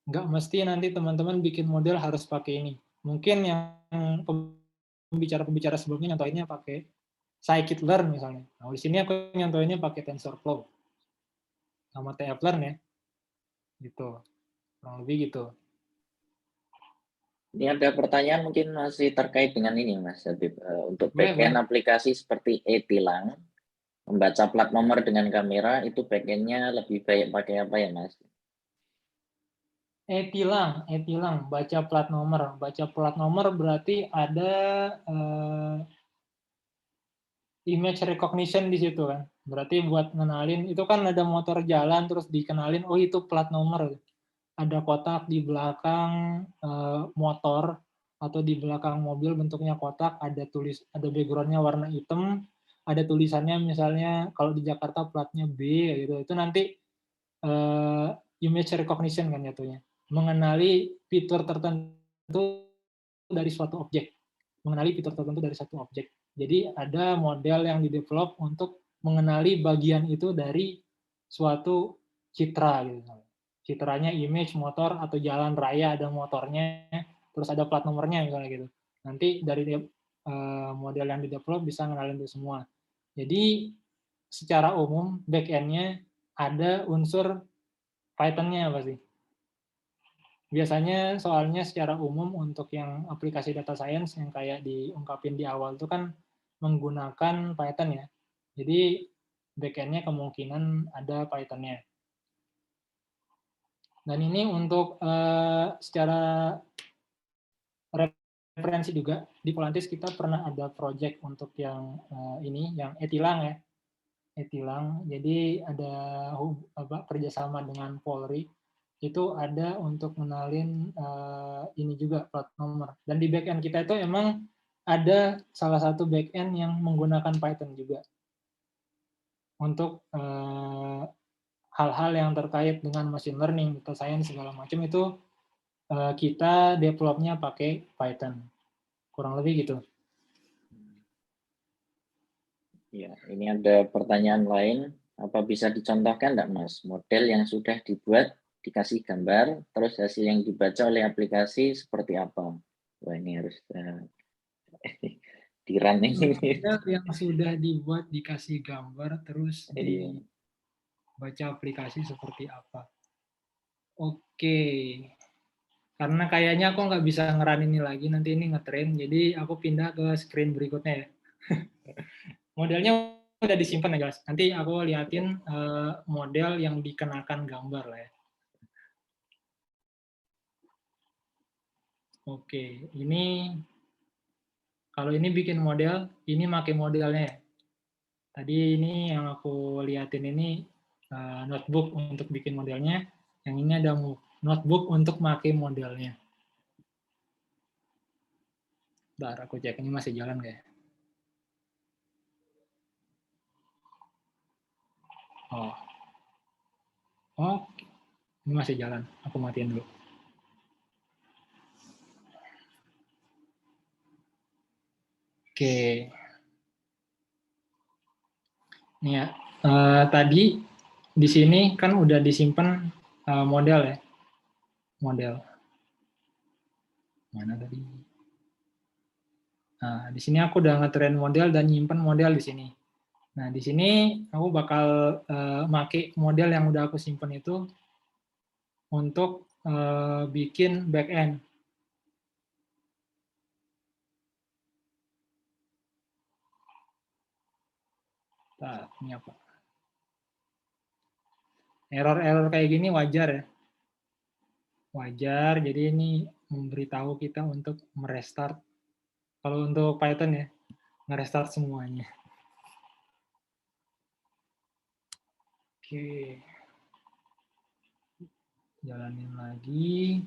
Nggak mesti nanti teman-teman bikin model harus pakai ini. Mungkin yang pembicara-pembicara sebelumnya nyontohinnya pakai scikit-learn misalnya. Nah, di sini aku nyontohinnya pakai TensorFlow sama TF-learn ya. Gitu. Kurang lebih gitu. Ini ada pertanyaan mungkin masih terkait dengan ini Mas Habib. Untuk Boleh, backend boleh. aplikasi seperti e-tilang, membaca plat nomor dengan kamera, itu backend-nya lebih baik pakai apa ya Mas? E-tilang, baca plat nomor. Baca plat nomor berarti ada image recognition di situ kan. Berarti buat ngenalin, itu kan ada motor jalan terus dikenalin, oh itu plat nomor. Ada kotak di belakang motor atau di belakang mobil bentuknya kotak, ada backgroundnya warna hitam, ada tulisannya misalnya kalau di Jakarta platnya B gitu. Itu nanti image recognition kan jatuhnya. Mengenali fitur tertentu dari suatu objek. Mengenali fitur tertentu dari satu objek. Jadi ada model yang didevelop untuk mengenali bagian itu dari suatu citra gitu. Citranya image motor atau jalan raya ada motornya, terus ada plat nomornya misalnya gitu. Nanti dari model yang didevelop bisa ngenalin itu semua. Jadi secara umum back-end-nya ada unsur Python-nya pasti. Biasanya soalnya secara umum untuk yang aplikasi data science yang kayak diungkapin di awal itu kan menggunakan Python ya. Jadi backend-nya kemungkinan ada Python-nya. Dan ini untuk secara referensi juga, di Polantis kita pernah ada project untuk yang ini, yang e-tilang ya. E-tilang, jadi ada kerjasama dengan Polri, itu ada untuk mengenalin ini juga plat nomor. Dan di backend kita itu emang ada salah satu backend yang menggunakan Python juga untuk hal-hal yang terkait dengan machine learning, data science segala macam itu kita developnya pakai Python. Kurang lebih gitu. Ya, ini ada pertanyaan lain. Apa bisa dicontohkan enggak Mas, model yang sudah dibuat, dikasih gambar, terus hasil yang dibaca oleh aplikasi seperti apa? Wah, ini harus di-run ini. Model yang sudah dibuat dikasih gambar terus Iya. dibaca aplikasi seperti apa. Oke, karena kayaknya aku nggak bisa ngeran ini lagi, nanti ini ngetrain, jadi aku pindah ke screen berikutnya ya. Modelnya udah disimpan ya guys, nanti aku liatin model yang dikenakan gambar lah ya. Oke, ini kalau ini bikin model, ini pakai modelnya ya. Tadi ini yang aku liatin ini notebook untuk bikin modelnya, yang ini ada notebook untuk pakai modelnya. Bentar, aku cek ini masih jalan nggak ya? Oh, oh, ini masih jalan. Aku matiin dulu. Oke. Nih ya, tadi di sini kan udah disimpan model ya. Model. Mana tadi? Nah, di sini aku udah ngetrain model dan nyimpen model di sini. Nah, di sini aku bakal make model yang udah aku simpen itu untuk bikin backend. Nah, ini apa? Error-error kayak gini wajar ya. Wajar, jadi ini memberitahu kita untuk merestart. Kalau untuk Python ya, ngerestart semuanya. Oke. Jalanin lagi.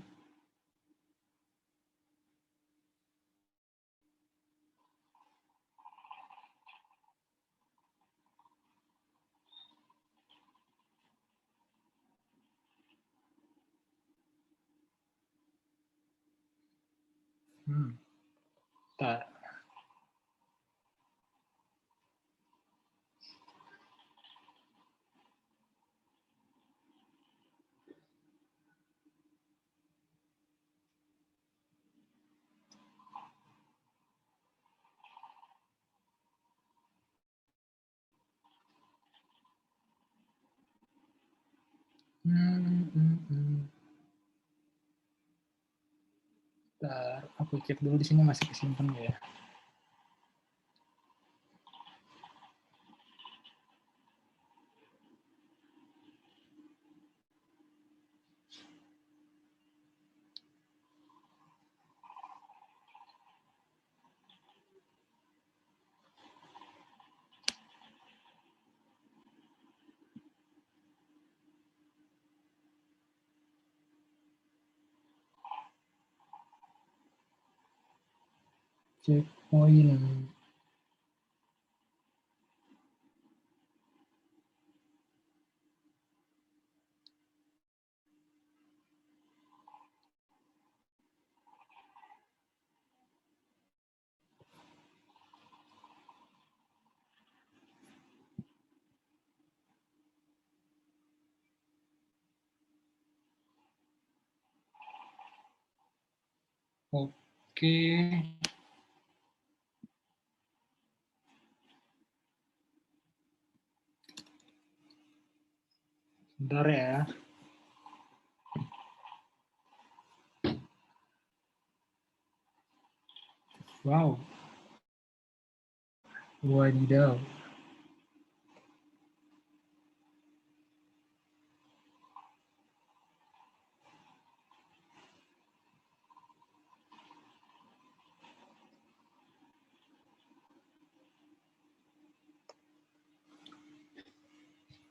Bentar. Bentar, aku cek dulu di sini masih kesimpan nggak ya. Checkpoint. Oke. Bentar ya. Wow. Wadidaw.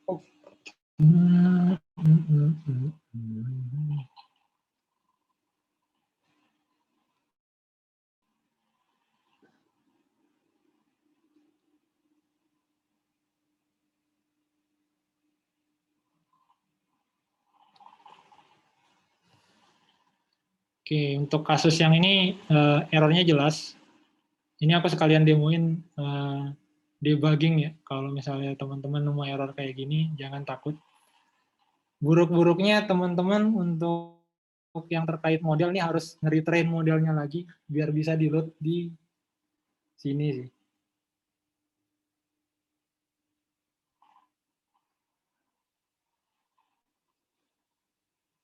Oh. Oke, untuk kasus yang ini errornya jelas. Ini aku sekalian demoin debugging ya. Kalau misalnya teman-teman nemu error kayak gini, jangan takut. Buruk-buruknya teman-teman untuk yang terkait model ini harus nge-retrain modelnya lagi biar bisa di-load di sini sih.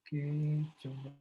Oke, coba.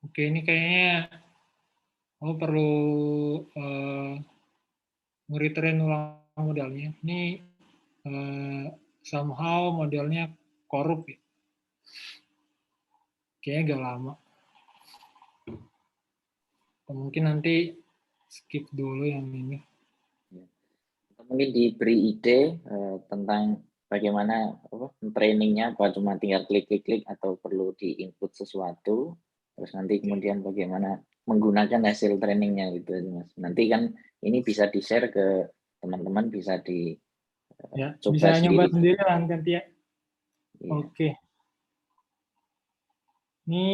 Oke, ini kayaknya perlu nge-retrain ulang modelnya. Ini somehow modelnya korup ya. Kayaknya agak lama. Mungkin nanti skip dulu yang ini. Mungkin diberi ide tentang bagaimana trainingnya, apa cuma tinggal klik-klik atau perlu di-input sesuatu, terus nanti kemudian bagaimana menggunakan hasil trainingnya gitu Mas. Nanti kan ini bisa di-share ke teman-teman, bisa di Ya, coba bisa nyoba sendiri. sendiri lah nanti ya. Iya. Oke. Ini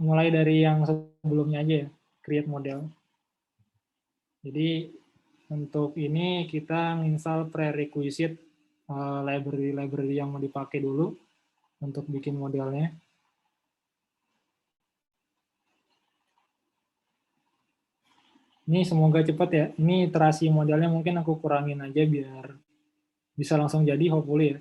mulai dari yang sebelumnya aja ya, create model. Jadi untuk ini kita install prerequisite library-library yang mau dipakai dulu untuk bikin modelnya. Ini semoga cepat ya. Ini iterasi modelnya mungkin aku kurangin aja biar bisa langsung jadi hopefully ya.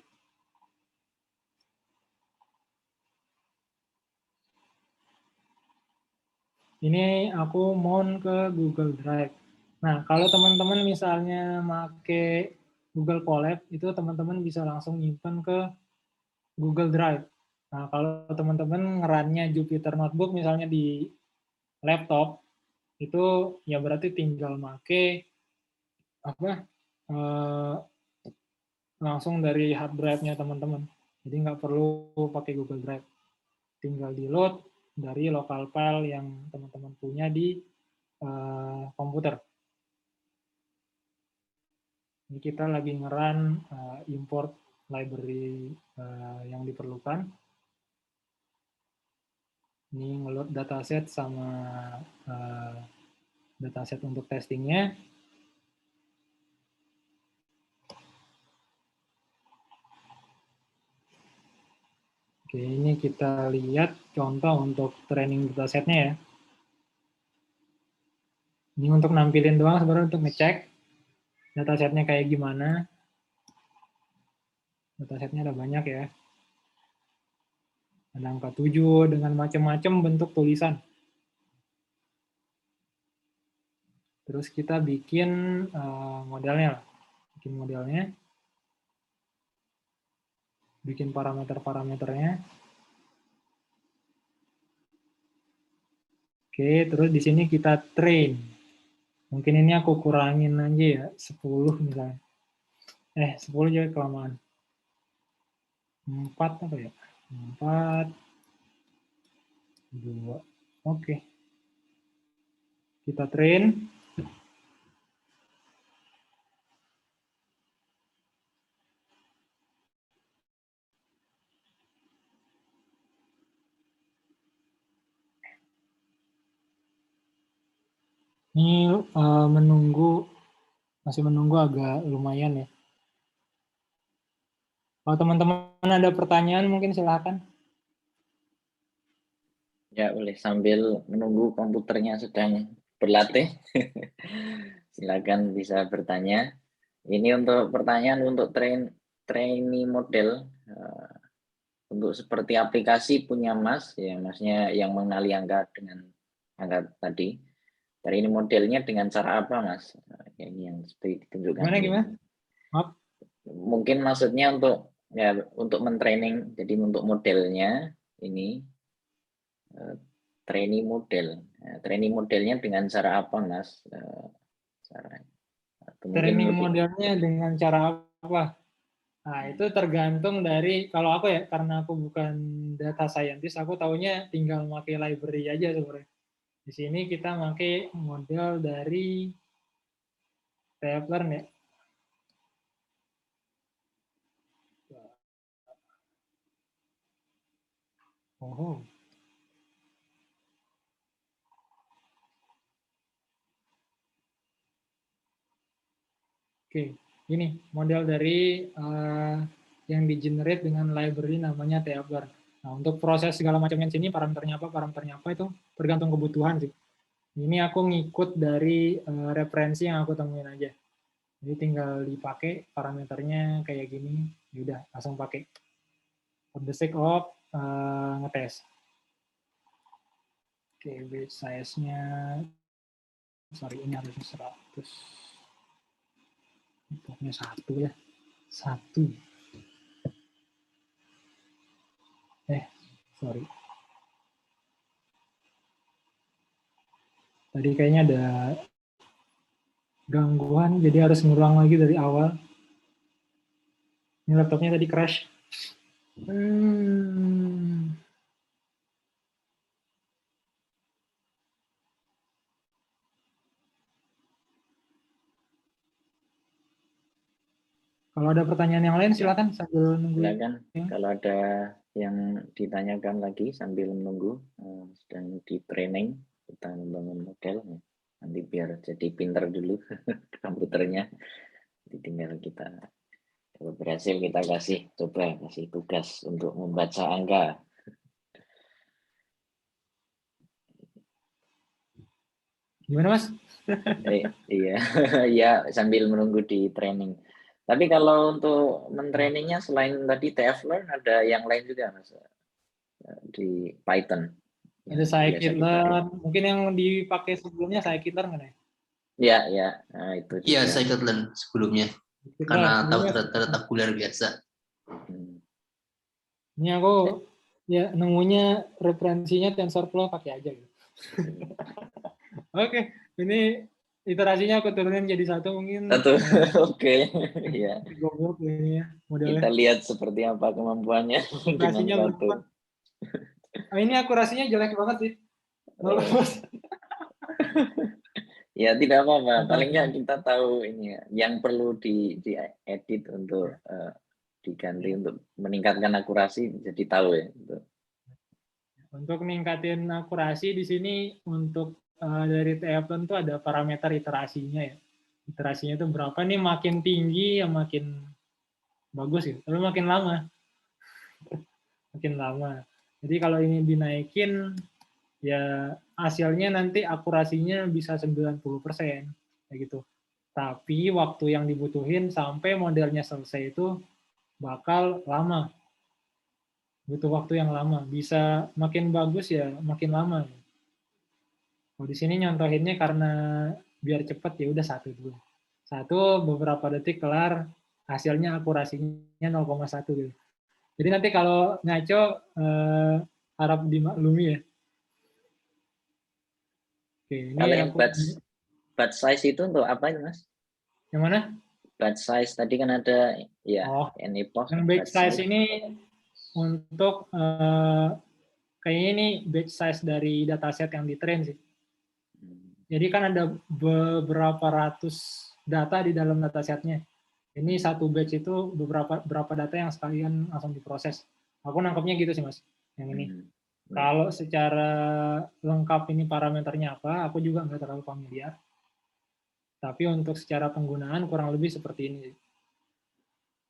Ini aku mount ke Google Drive. Nah, kalau teman-teman misalnya make Google Colab, itu teman-teman bisa langsung nyimpan ke Google Drive. Nah, kalau teman-teman ngerannya Jupyter Notebook misalnya di laptop, itu ya berarti tinggal make apa langsung dari hard drive-nya teman-teman. Jadi nggak perlu pakai Google Drive. Tinggal di-load dari local file yang teman-teman punya di komputer. Ini kita lagi ngeran import library yang diperlukan. Ini ngeload dataset sama dataset untuk testingnya. Oke, ini kita lihat contoh untuk training datasetnya ya. Ini untuk nampilin doang sebenarnya untuk ngecek datasetnya kayak gimana. Datasetnya ada banyak ya. Ada angka 7 dengan macam-macam bentuk tulisan. Terus kita bikin modelnya. Bikin modelnya. Bikin parameter-parameternya. Oke, terus di sini kita train. Mungkin ini aku kurangin aja ya, 10 misalnya. 10 jadi kelamaan. 4 apa ya? 4, 2. Oke. Kita train. Ini masih menunggu agak lumayan ya. Kalau teman-teman ada pertanyaan mungkin silakan. Ya, boleh sambil menunggu komputernya sedang berlatih. Silakan bisa bertanya. Ini untuk pertanyaan untuk trainee model untuk seperti aplikasi punya Mas, ya Masnya yang mengenali angka dengan angka tadi. Trainee modelnya dengan cara apa Mas? Ini yang seperti ditunjukkan. Gimana? Maaf. Mungkin maksudnya untuk mentraining, jadi untuk modelnya ini trainee model. Trainee modelnya dengan cara apa Mas? Training modelnya dengan cara apa? Nah, itu tergantung dari, kalau aku ya, karena aku bukan data scientist, aku taunya tinggal pakai library aja sebenarnya. Di sini kita pakai model dari Scikit-learn ya. Oh. Oke, ini model dari yang di-generate dengan library namanya Scikit-learn. Nah, untuk proses segala macamnya sini, parameternya apa itu tergantung kebutuhan sih. Ini aku ngikut dari referensi yang aku temuin aja. Jadi tinggal dipakai parameternya kayak gini, yaudah langsung pakai. For the sake of ngetes. Oke, weight size-nya, sorry ini harusnya 100. Pokoknya 1 ya. 1. Sorry. Tadi kayaknya ada gangguan, jadi harus ngulang lagi dari awal. Ini laptopnya tadi crash. Kalau ada pertanyaan yang lain, silakan sambil nunggu. Silakan. Kalau ada yang ditanyakan lagi sambil menunggu, sedang di training, kita membangun model. Nanti biar jadi pinter dulu komputernya. Nanti tinggal kita, kalau berhasil kita kasih tugas untuk membaca angka. Gimana Mas? Iya, ya sambil menunggu di training. Tapi kalau untuk mentrainingnya selain tadi TF-Learn ada yang lain juga Mas di Python. Ada scikit-learn. Mungkin yang dipakai sebelumnya scikit-learn kan ya? Iya, iya. Nah, itu Iya, juga. scikit-learn sebelumnya. Karena tahu data tabular biasa. Ini aku ya nemunya referensinya TensorFlow pakai aja gitu. Oke, ini iterasinya aku turunin jadi 1 mungkin. Satu, oke. Iya. Goblok ini ya modelnya. Kita lihat seperti apa kemampuannya. Cuma Akurasinya 1. berapa? Ini akurasinya jelek banget sih. Ya tidak apa-apa. Paling nggak kita tahu ini ya, yang perlu diedit untuk diganti untuk meningkatkan akurasi, jadi tahu ya. Untuk ningkatin akurasi di sini untuk dari TF itu ada parameter iterasinya ya. Iterasinya itu berapa nih, makin tinggi ya makin bagus gitu. Tapi makin lama. Makin lama. Jadi kalau ini dinaikin ya hasilnya nanti akurasinya bisa 90% kayak gitu. Tapi waktu yang dibutuhin sampai modelnya selesai itu bakal lama. Butuh waktu yang lama. Bisa makin bagus ya makin lama. Oh, di sini nyontohinnya karena biar cepat ya udah 1 dulu. 1 beberapa detik kelar, hasilnya akurasinya 0,1 gitu. Jadi nanti kalau ngaco harap dimaklumi ya. Oke, ini kalau yang aku batch size itu untuk apa ini, Mas? Yang mana? Batch size tadi kan ada ya, yang batch size ini untuk kayaknya ini batch size dari dataset yang di-train sih. Jadi kan ada beberapa ratus data di dalam datasetnya. Ini 1 batch itu beberapa data yang sekalian langsung diproses. Aku nangkepnya gitu sih Mas, yang ini. Kalau secara lengkap ini parameternya apa, aku juga nggak terlalu familiar. Tapi untuk secara penggunaan kurang lebih seperti ini.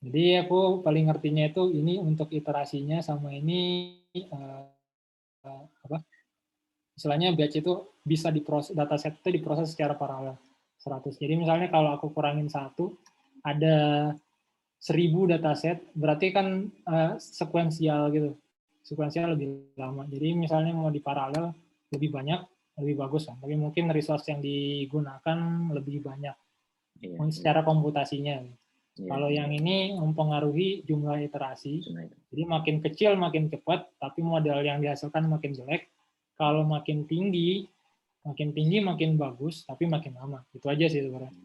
Jadi aku paling ngertinya itu ini untuk iterasinya sama ini apa? Istilahnya batch itu bisa diproses, dataset itu diproses secara paralel 100. Jadi misalnya kalau aku kurangin 1, ada 1000 dataset, berarti kan sekuensial gitu. Sekuensial lebih lama. Jadi misalnya mau di paralel lebih banyak, lebih bagus kan. Tapi mungkin resource yang digunakan lebih banyak secara komputasinya. Kalau yang ini mempengaruhi jumlah iterasi. Jadi makin kecil makin cepat, tapi model yang dihasilkan makin jelek. Kalau makin tinggi makin bagus, tapi makin lama. Itu aja sih sebenarnya.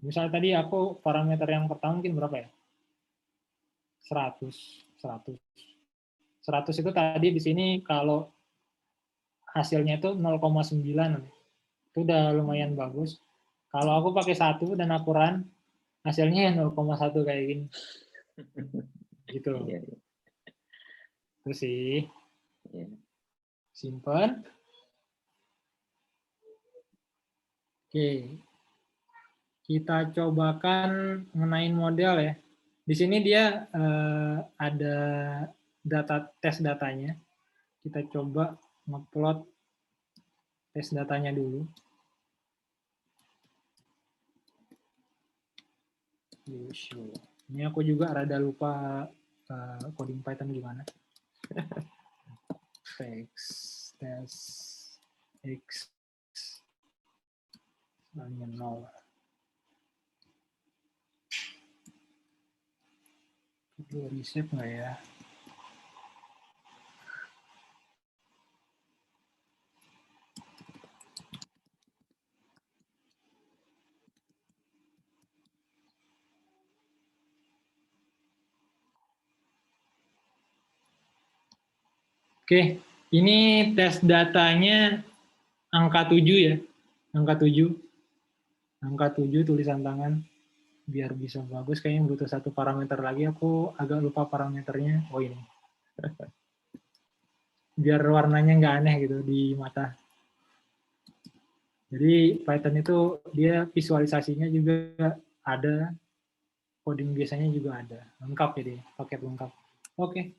Misalnya tadi aku parameter yang pertama mungkin berapa ya? 100 itu tadi di sini kalau hasilnya itu 0,9 itu udah lumayan bagus. Kalau aku pakai 1 dan akuran hasilnya 0,1 kayak gini. Gitu. Terus sih. Simpan. Oke. Kita cobakan menain model ya. Di sini dia ada tes datanya. Kita coba ngeplot tes datanya dulu. Ini aku juga rada lupa coding Python gimana. Text x value 0. Itu reset nggak ya? Oke, ini tes datanya angka 7 ya. Angka 7 tulisan tangan. Biar bisa bagus, kayaknya butuh 1 parameter lagi. Aku agak lupa parameternya. Oh ini. Biar warnanya nggak aneh gitu di mata. Jadi Python itu dia visualisasinya juga ada, coding biasanya juga ada. Lengkap jadi paket lengkap. Oke.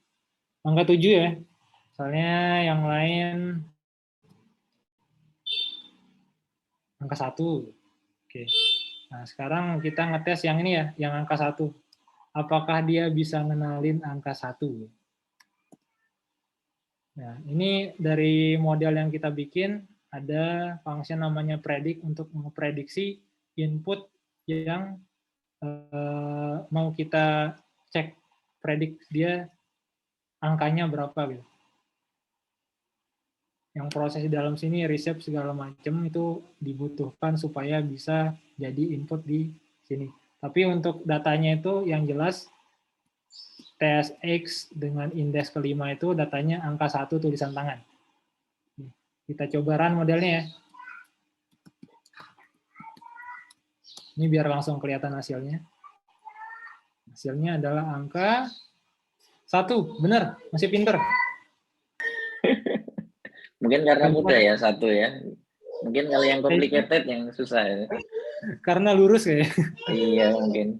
Angka 7 ya. Soalnya yang lain angka 1. Oke. Nah, sekarang kita ngetes yang ini ya, yang angka 1. Apakah dia bisa ngenalin angka 1? Nah, ini dari model yang kita bikin, ada function namanya predict untuk memprediksi input yang mau kita cek predik dia angkanya berapa gitu. Yang proses di dalam sini reshape segala macam itu dibutuhkan supaya bisa jadi input di sini. Tapi untuk datanya itu yang jelas TSX dengan indeks kelima itu datanya angka 1 tulisan tangan. Kita coba run modelnya ya. Ini biar langsung kelihatan hasilnya. Hasilnya adalah angka 1, benar, masih pinter. Mungkin karena mudah ya 1 ya. Mungkin kalau yang complicated yang susah ya. Karena lurus ya. Iya mungkin.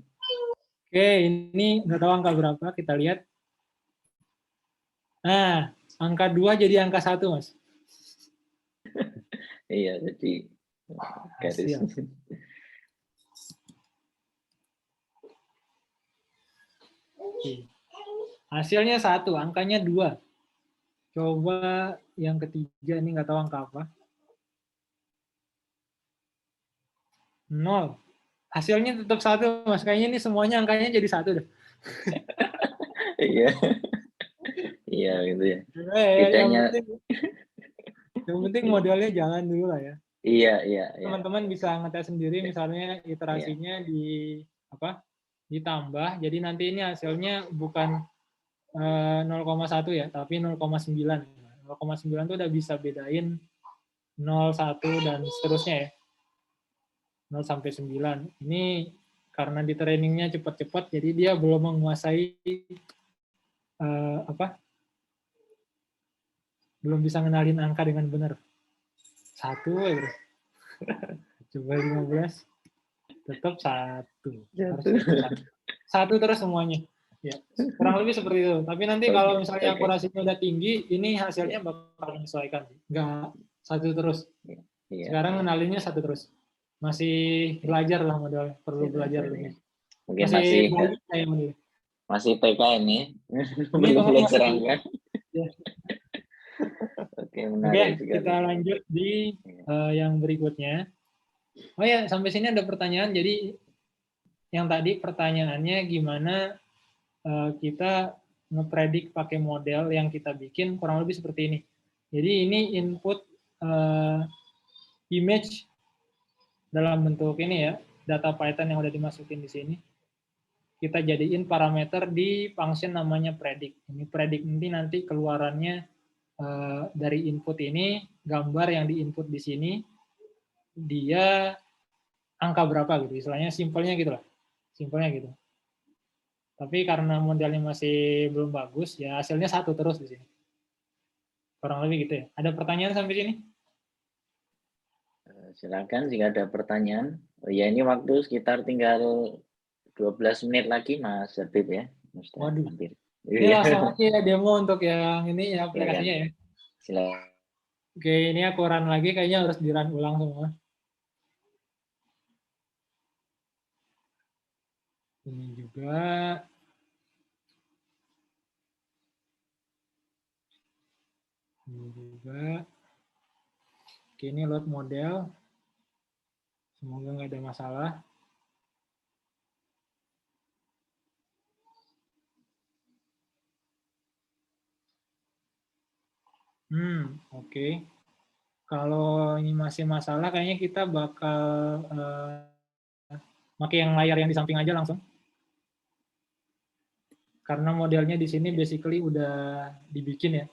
Oke, ini nggak tahu angka berapa, kita lihat. Nah, angka 2 jadi angka 1, Mas. Iya, jadi garis. Hasil. Hasilnya 1, angkanya 2. Coba yang ketiga, ini nggak tahu angka apa. 0. Hasilnya tetap 1, Mas. Kayaknya ini semuanya angkanya jadi 1 deh. Iya. Iya gitu ya. Yang Bedanya penting modelnya jalan dulu lah ya. iya. Teman-teman bisa ngetes sendiri, misalnya iterasinya ditambah, jadi nanti ini hasilnya bukan 0,1 ya, tapi 0,9. 0,9 itu udah bisa bedain 0, 1, dan seterusnya ya. 0 sampai 9. Ini karena di trainingnya cepat-cepat, jadi dia belum menguasai belum bisa ngenalin angka dengan benar. 1 ya. Coba 15. Tetap 1. Satu terus semuanya. Ya, kurang lebih seperti itu. Tapi nanti kalau misalnya akurasinya udah tinggi, ini hasilnya bakal menyesuaikan. Enggak 1 terus. Sekarang ngenalinnya 1 terus. Masih belajar lah modelnya, perlu belajar lebih. Mungkin masih TK ini. Belum belajar angka. Oke, menarik sekali. Kita lanjut di yang berikutnya. Oh ya, sampai sini ada pertanyaan. Jadi yang tadi pertanyaannya gimana kita ngepredik pakai model yang kita bikin, kurang lebih seperti ini. Jadi ini input image dalam bentuk ini ya, data Python yang udah dimasukin di sini. Kita jadiin parameter di function namanya predict. Ini predict nanti keluarannya dari input ini, gambar yang diinput di sini, dia angka berapa gitu, istilahnya simpelnya gitu lah. Simpelnya gitu. Tapi karena modelnya masih belum bagus, ya hasilnya 1 terus di sini. Kurang lebih gitu ya. Ada pertanyaan sampai sini? Silakan jika ada pertanyaan. Oh ya, ini waktu sekitar tinggal 12 menit lagi Mas Habib ya. Waduh. Ini langsung aja ya demo untuk yang ini ya aplikasinya ya. Silakan. Oke, ini aku run lagi, kayaknya harus di-run ulang semua. Ini juga. Ini juga. Oke, ini load model. Semoga nggak ada masalah. Oke. Kalau ini masih masalah, kayaknya kita bakal pakai yang layar yang di samping aja langsung. Karena modelnya di sini basically udah dibikin ya.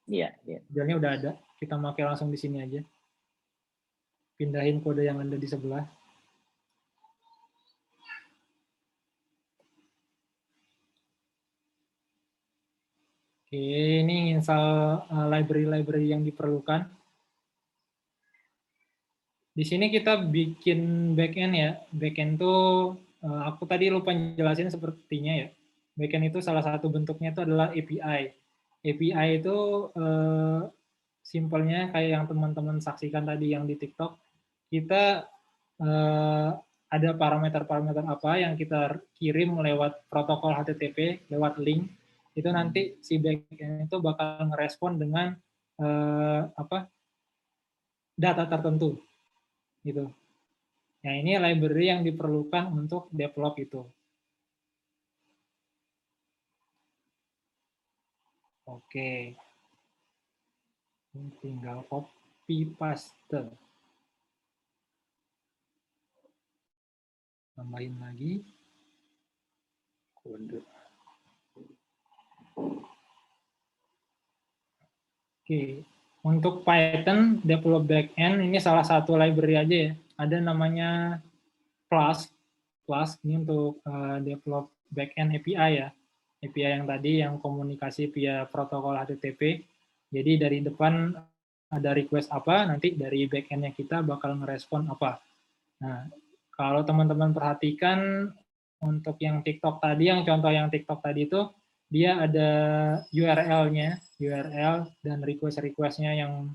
Iya. Modelnya udah ada. Kita pakai langsung di sini aja. Pindahin kode yang ada di sebelah. Oke, ini install library-library yang diperlukan. Di sini kita bikin backend ya. Backend itu, aku tadi lupa jelasin sepertinya ya. Backend itu salah satu bentuknya itu adalah API. API itu simpelnya kayak yang teman-teman saksikan tadi yang di TikTok. Kita ada parameter-parameter apa yang kita kirim lewat protokol HTTP, lewat link. itu nanti si backend itu bakal ngerespon dengan data tertentu gitu. Nah, ini library yang diperlukan untuk develop itu. Oke. Ini tinggal copy paste. Tambahin lagi kode. Oke, untuk Python develop backend ini salah satu library aja ya. Ada namanya Flask. Flask ini untuk develop backend API ya. API yang tadi yang komunikasi via protokol HTTP. Jadi dari depan ada request apa, nanti dari backend-nya kita bakal ngerespon apa. Nah, kalau teman-teman perhatikan untuk yang TikTok tadi, yang contoh yang TikTok tadi itu, dia ada URL-nya, URL dan request-request-nya yang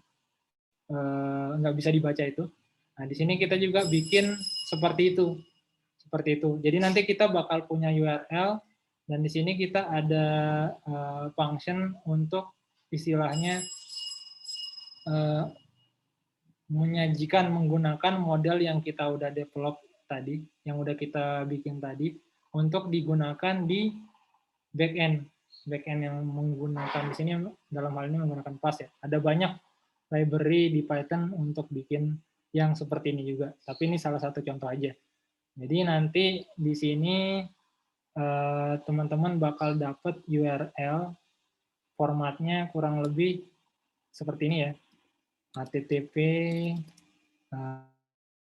nggak bisa dibaca itu. Nah, di sini kita juga bikin seperti itu. Seperti itu. Jadi nanti kita bakal punya URL, dan di sini kita ada function untuk istilahnya menyajikan menggunakan model yang kita udah develop tadi, yang udah kita bikin tadi, untuk digunakan di backend. Backend yang menggunakan di sini dalam hal ini menggunakan Flask ya. Ada banyak library di Python untuk bikin yang seperti ini juga. Tapi ini salah satu contoh aja. Jadi nanti di sini teman-teman bakal dapat URL formatnya kurang lebih seperti ini ya. HTTP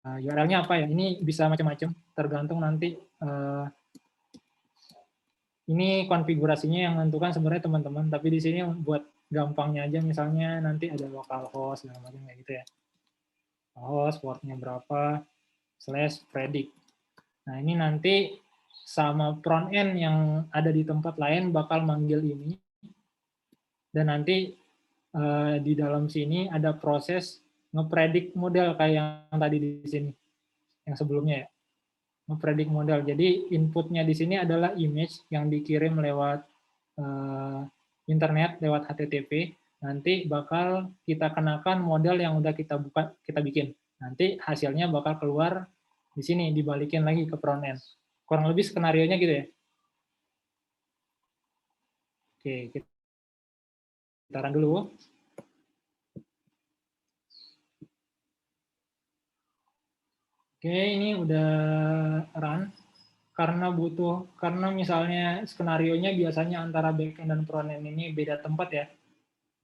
URL-nya apa ya? Ini bisa macam-macam, tergantung nanti ini konfigurasinya yang menentukan sebenarnya teman-teman, tapi di sini buat gampangnya aja misalnya nanti ada localhost dan macam kayak gitu ya. Host, portnya berapa, /predict. Nah, ini nanti sama front end yang ada di tempat lain bakal manggil ini. Dan nanti di dalam sini ada proses ngepredik model kayak yang tadi di sini, yang sebelumnya ya. Ngepredik model. Jadi inputnya di sini adalah image yang dikirim lewat internet, lewat HTTP. Nanti bakal kita kenakan model yang udah kita bikin. Nanti hasilnya bakal keluar di sini, dibalikin lagi ke front end. Kurang lebih skenario-nya gitu ya. Oke, kita run dulu. Oke, ini udah run. Karena misalnya skenario-nya biasanya antara backend dan frontend ini beda tempat ya.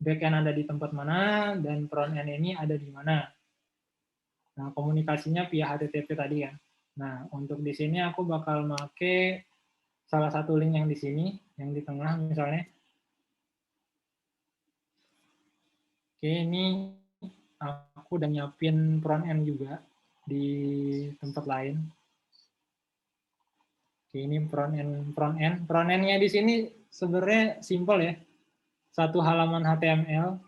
Backend ada di tempat mana, dan frontend ini ada di mana. Nah, komunikasinya via HTTP tadi kan. Nah, untuk di sini aku bakal pakai salah satu link yang di sini, yang di tengah misalnya. Oke, ini aku udah nyiapin front end juga di tempat lain. Oke, ini front end. Front end-nya di sini sebenarnya simple ya. Satu halaman HTML.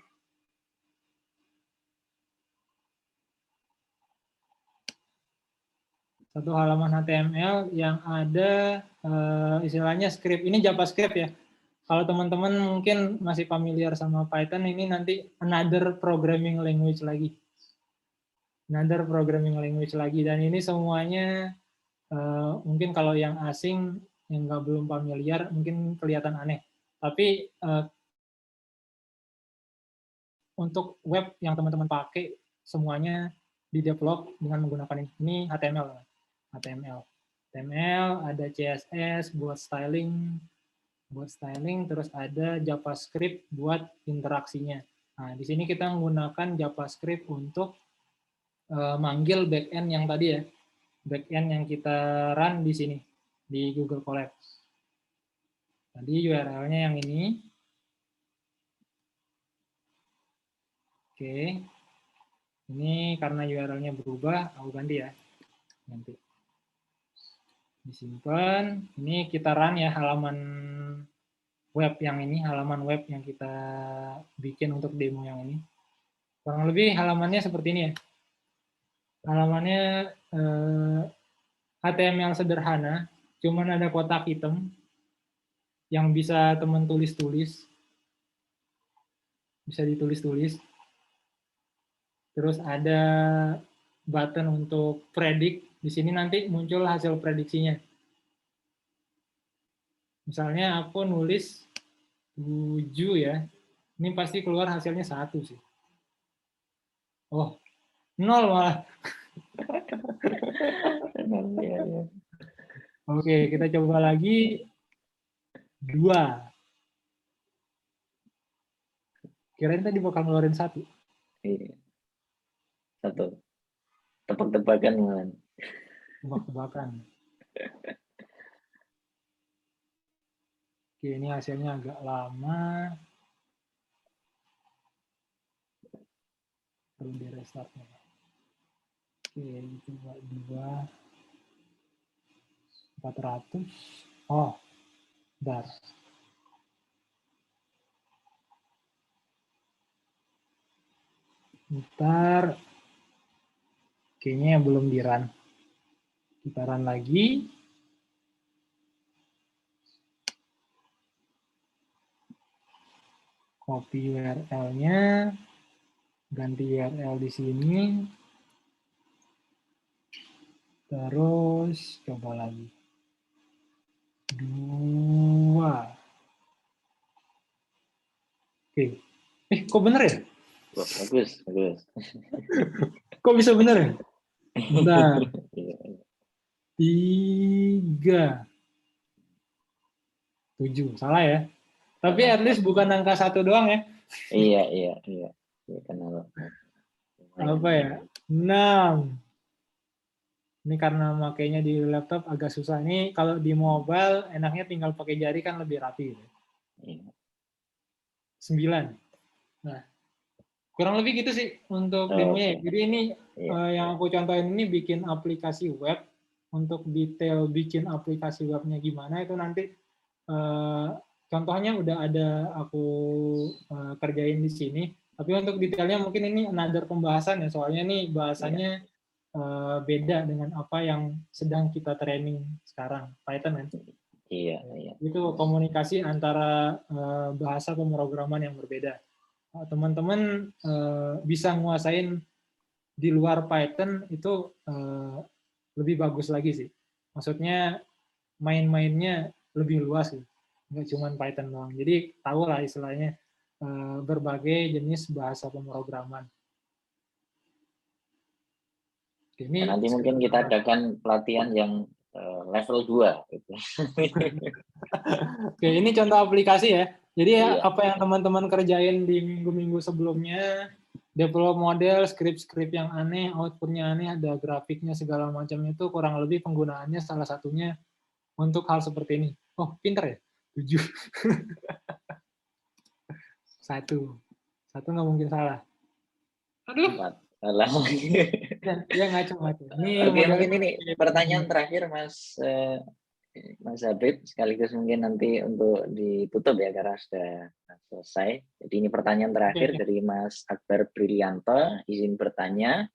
Satu halaman HTML yang ada istilahnya script. Ini JavaScript ya. Kalau teman-teman mungkin masih familiar sama Python, ini nanti another programming language lagi. Another programming language lagi. Dan ini semuanya mungkin kalau yang asing, yang belum familiar, mungkin kelihatan aneh. Tapi untuk web yang teman-teman pakai, semuanya di-develop dengan menggunakan ini. Ini HTML. HTML, ada CSS buat styling, terus ada JavaScript buat interaksinya. Nah, di sini kita menggunakan JavaScript untuk manggil backend yang tadi ya, backend yang kita run di sini, di Google Colab. Tadi URL-nya yang ini. Oke. Ini karena URL-nya berubah, aku ganti ya. Nanti. Disimpan. Ini kita run ya halaman web yang ini, halaman web yang kita bikin untuk demo yang ini. Kurang lebih halamannya seperti ini ya. Halamannya HTML sederhana, cuman ada kotak hitam. yang bisa teman tulis-tulis, bisa ditulis-tulis. Terus ada button untuk predict. Di sini nanti muncul hasil prediksinya. Misalnya aku nulis 7 ya. Ini pasti keluar hasilnya 1 sih. Oh, 0 malah. Oke, kita coba lagi 2. Kirain tadi bakal ngeluarin 1. Iya. 1. Tebak-tebakan malah. Tebak-tebakan. Oke, ini hasilnya agak lama. Perlu di restartnya. Oke, coba 2. 400. Oh, bentar. Bentar. Kayaknya belum di-run. Kita run lagi. Copy URL-nya. Ganti URL di sini. Terus coba lagi. 2. Oke. Kok bener ya? Wah, bagus. Kok bisa bener ya? Bentar. Iya. 3. 7. Salah ya? Tapi at least bukan angka 1 doang ya. Iya. Kenal. Apa ya? 6. Ini karena makainya di laptop agak susah. Ini kalau di mobile enaknya tinggal pakai jari kan lebih rapi. Iya. 9. Nah, kurang lebih gitu sih untuk demonya. Jadi ini yang aku contohin ini bikin aplikasi web. Untuk detail bikin aplikasi webnya gimana itu nanti contohnya udah ada aku kerjain di sini. Tapi untuk detailnya mungkin ini another pembahasan ya. Soalnya nih bahasanya beda dengan apa yang sedang kita training sekarang, Python kan? Iya. Itu komunikasi antara bahasa pemrograman yang berbeda. Teman-teman bisa nguasain di luar Python itu lebih bagus lagi sih. Maksudnya main-mainnya lebih luas sih, nggak cuma Python doang. Jadi tahu lah istilahnya berbagai jenis bahasa pemrograman. Ini nanti mungkin kita adakan pelatihan yang level 2. Gitu. Oke, ini contoh aplikasi ya. Jadi apa yang teman-teman kerjain di minggu-minggu sebelumnya, develop model, script-script yang aneh, outputnya aneh, ada grafiknya segala macam itu kurang lebih penggunaannya salah satunya untuk hal seperti ini. Oh, pinter ya? 7. 1 nggak mungkin salah. Aduh. 4. Salah. Ya ngaco. Oke, mungkin ini pertanyaan terakhir Mas Habib, sekaligus mungkin nanti untuk ditutup ya karena sudah selesai. Jadi ini pertanyaan terakhir dari Mas Akbar Brilianto, izin bertanya,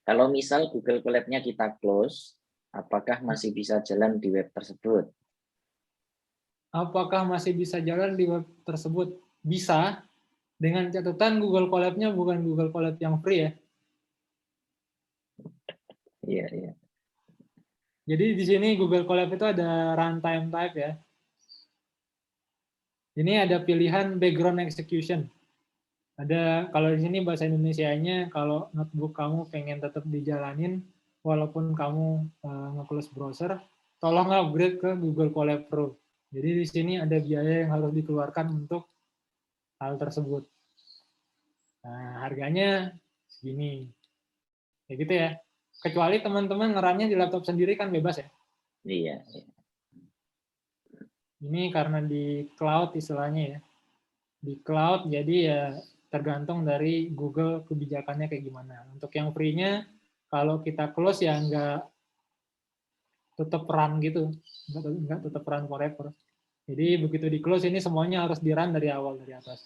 kalau misal Google Colab-nya kita close, apakah masih bisa jalan di web tersebut? Apakah masih bisa jalan di web tersebut? Bisa, dengan catatan Google Colab-nya bukan Google Colab yang free ya. Iya. Jadi di sini Google Colab itu ada runtime type ya. Ini ada pilihan background execution. Ada kalau di sini bahasa Indonesianya kalau notebook kamu pengen tetap dijalanin walaupun kamu nge-close browser, tolong upgrade ke Google Colab Pro. Jadi di sini ada biaya yang harus dikeluarkan untuk hal tersebut. Nah, harganya segini. Kayak gitu ya. Kecuali teman-teman ngerunnya di laptop sendiri kan bebas ya. Iya. Ini karena di cloud istilahnya ya. Di cloud jadi ya tergantung dari Google kebijakannya kayak gimana. Untuk yang free-nya kalau kita close ya nggak tetap run gitu. Nggak tetap run forever. Jadi begitu di close ini semuanya harus di run dari awal dari atas.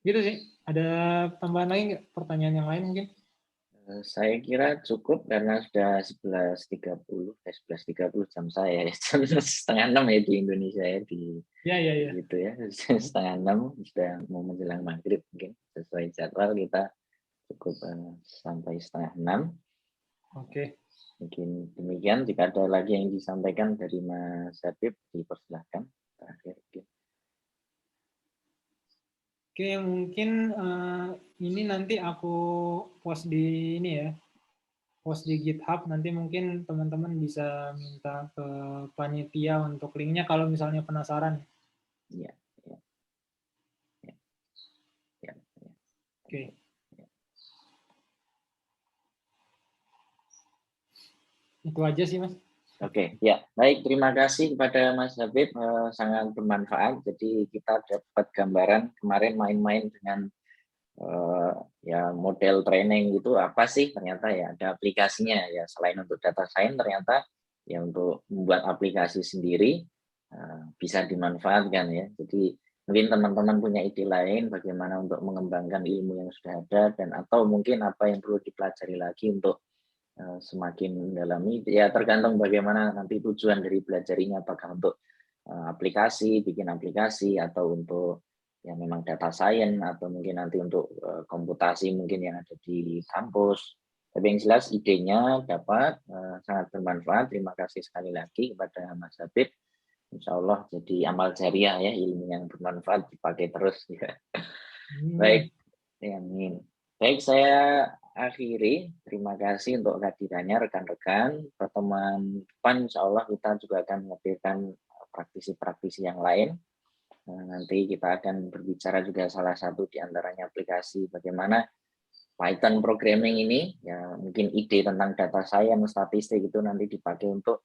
Gitu sih. Ada tambahan lagi nggak? Pertanyaan yang lain mungkin? Saya kira cukup karena sudah 11.30, 11.30 jam saya ya, jam 5:30 ya di Indonesia ya, Ya, ya, ya. gitu ya, 5:30 sudah mau menjelang maghrib mungkin sesuai jadwal kita cukup sampai 5:30. Oke. Mungkin demikian, jika ada lagi yang disampaikan dari Mas Habib dipersilahkan terakhir. Oke, mungkin ini nanti aku post di ini ya, post di GitHub. Nanti mungkin teman-teman bisa minta ke panitia untuk linknya kalau misalnya penasaran. Ya, ya, ya, ya, ya. Oke. Itu aja sih, Mas. Oke, ya baik. Terima kasih kepada Mas Habib, sangat bermanfaat. Jadi kita dapat gambaran kemarin main-main dengan ya model training gitu apa sih, ternyata ya ada aplikasinya ya, selain untuk data science ternyata ya untuk membuat aplikasi sendiri bisa dimanfaatkan ya. Jadi mungkin teman-teman punya ide lain bagaimana untuk mengembangkan ilmu yang sudah ada, dan atau mungkin apa yang perlu dipelajari lagi untuk semakin mendalami, ya tergantung bagaimana nanti tujuan dari belajarinya, apakah untuk aplikasi, bikin aplikasi, atau untuk ya memang data science, atau mungkin nanti untuk komputasi mungkin yang ada di kampus. Tapi yang jelas idenya dapat, sangat bermanfaat. Terima kasih sekali lagi kepada Mas Habib. Insya Allah jadi amal jariah ya, ilmu yang bermanfaat dipakai terus ya. Baik, ya, amin. Baik, saya akhiri. Terima kasih untuk kehadirannya rekan-rekan. Pertemuan depan insya Allah kita juga akan menghadirkan praktisi-praktisi yang lain. Nanti kita akan berbicara juga salah satu di antaranya aplikasi bagaimana Python programming ini, ya mungkin ide tentang data science, statistik itu nanti dipakai untuk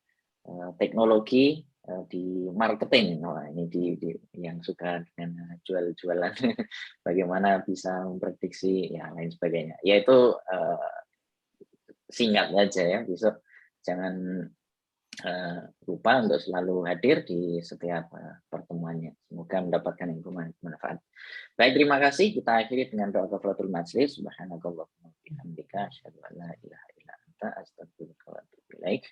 teknologi di marketing. Nah, ini di yang suka dengan jual-jualan bagaimana bisa memprediksi ya lain sebagainya. Yaitu singkat aja ya, besok jangan lupa untuk selalu hadir di setiap pertemuannya. Semoga mendapatkan informasi manfaat. Baik, terima kasih. Kita akhiri dengan doa kafaratul majlis. Subhanakallahumma wa bihamdika asyhadu an la ilaha illa anta astaghfiruka wa atubu ilaik.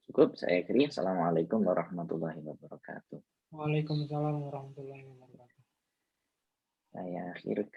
Cukup saya akhiri. Assalamualaikum warahmatullahi wabarakatuh. Waalaikumsalam warahmatullahi wabarakatuh. Saya akhir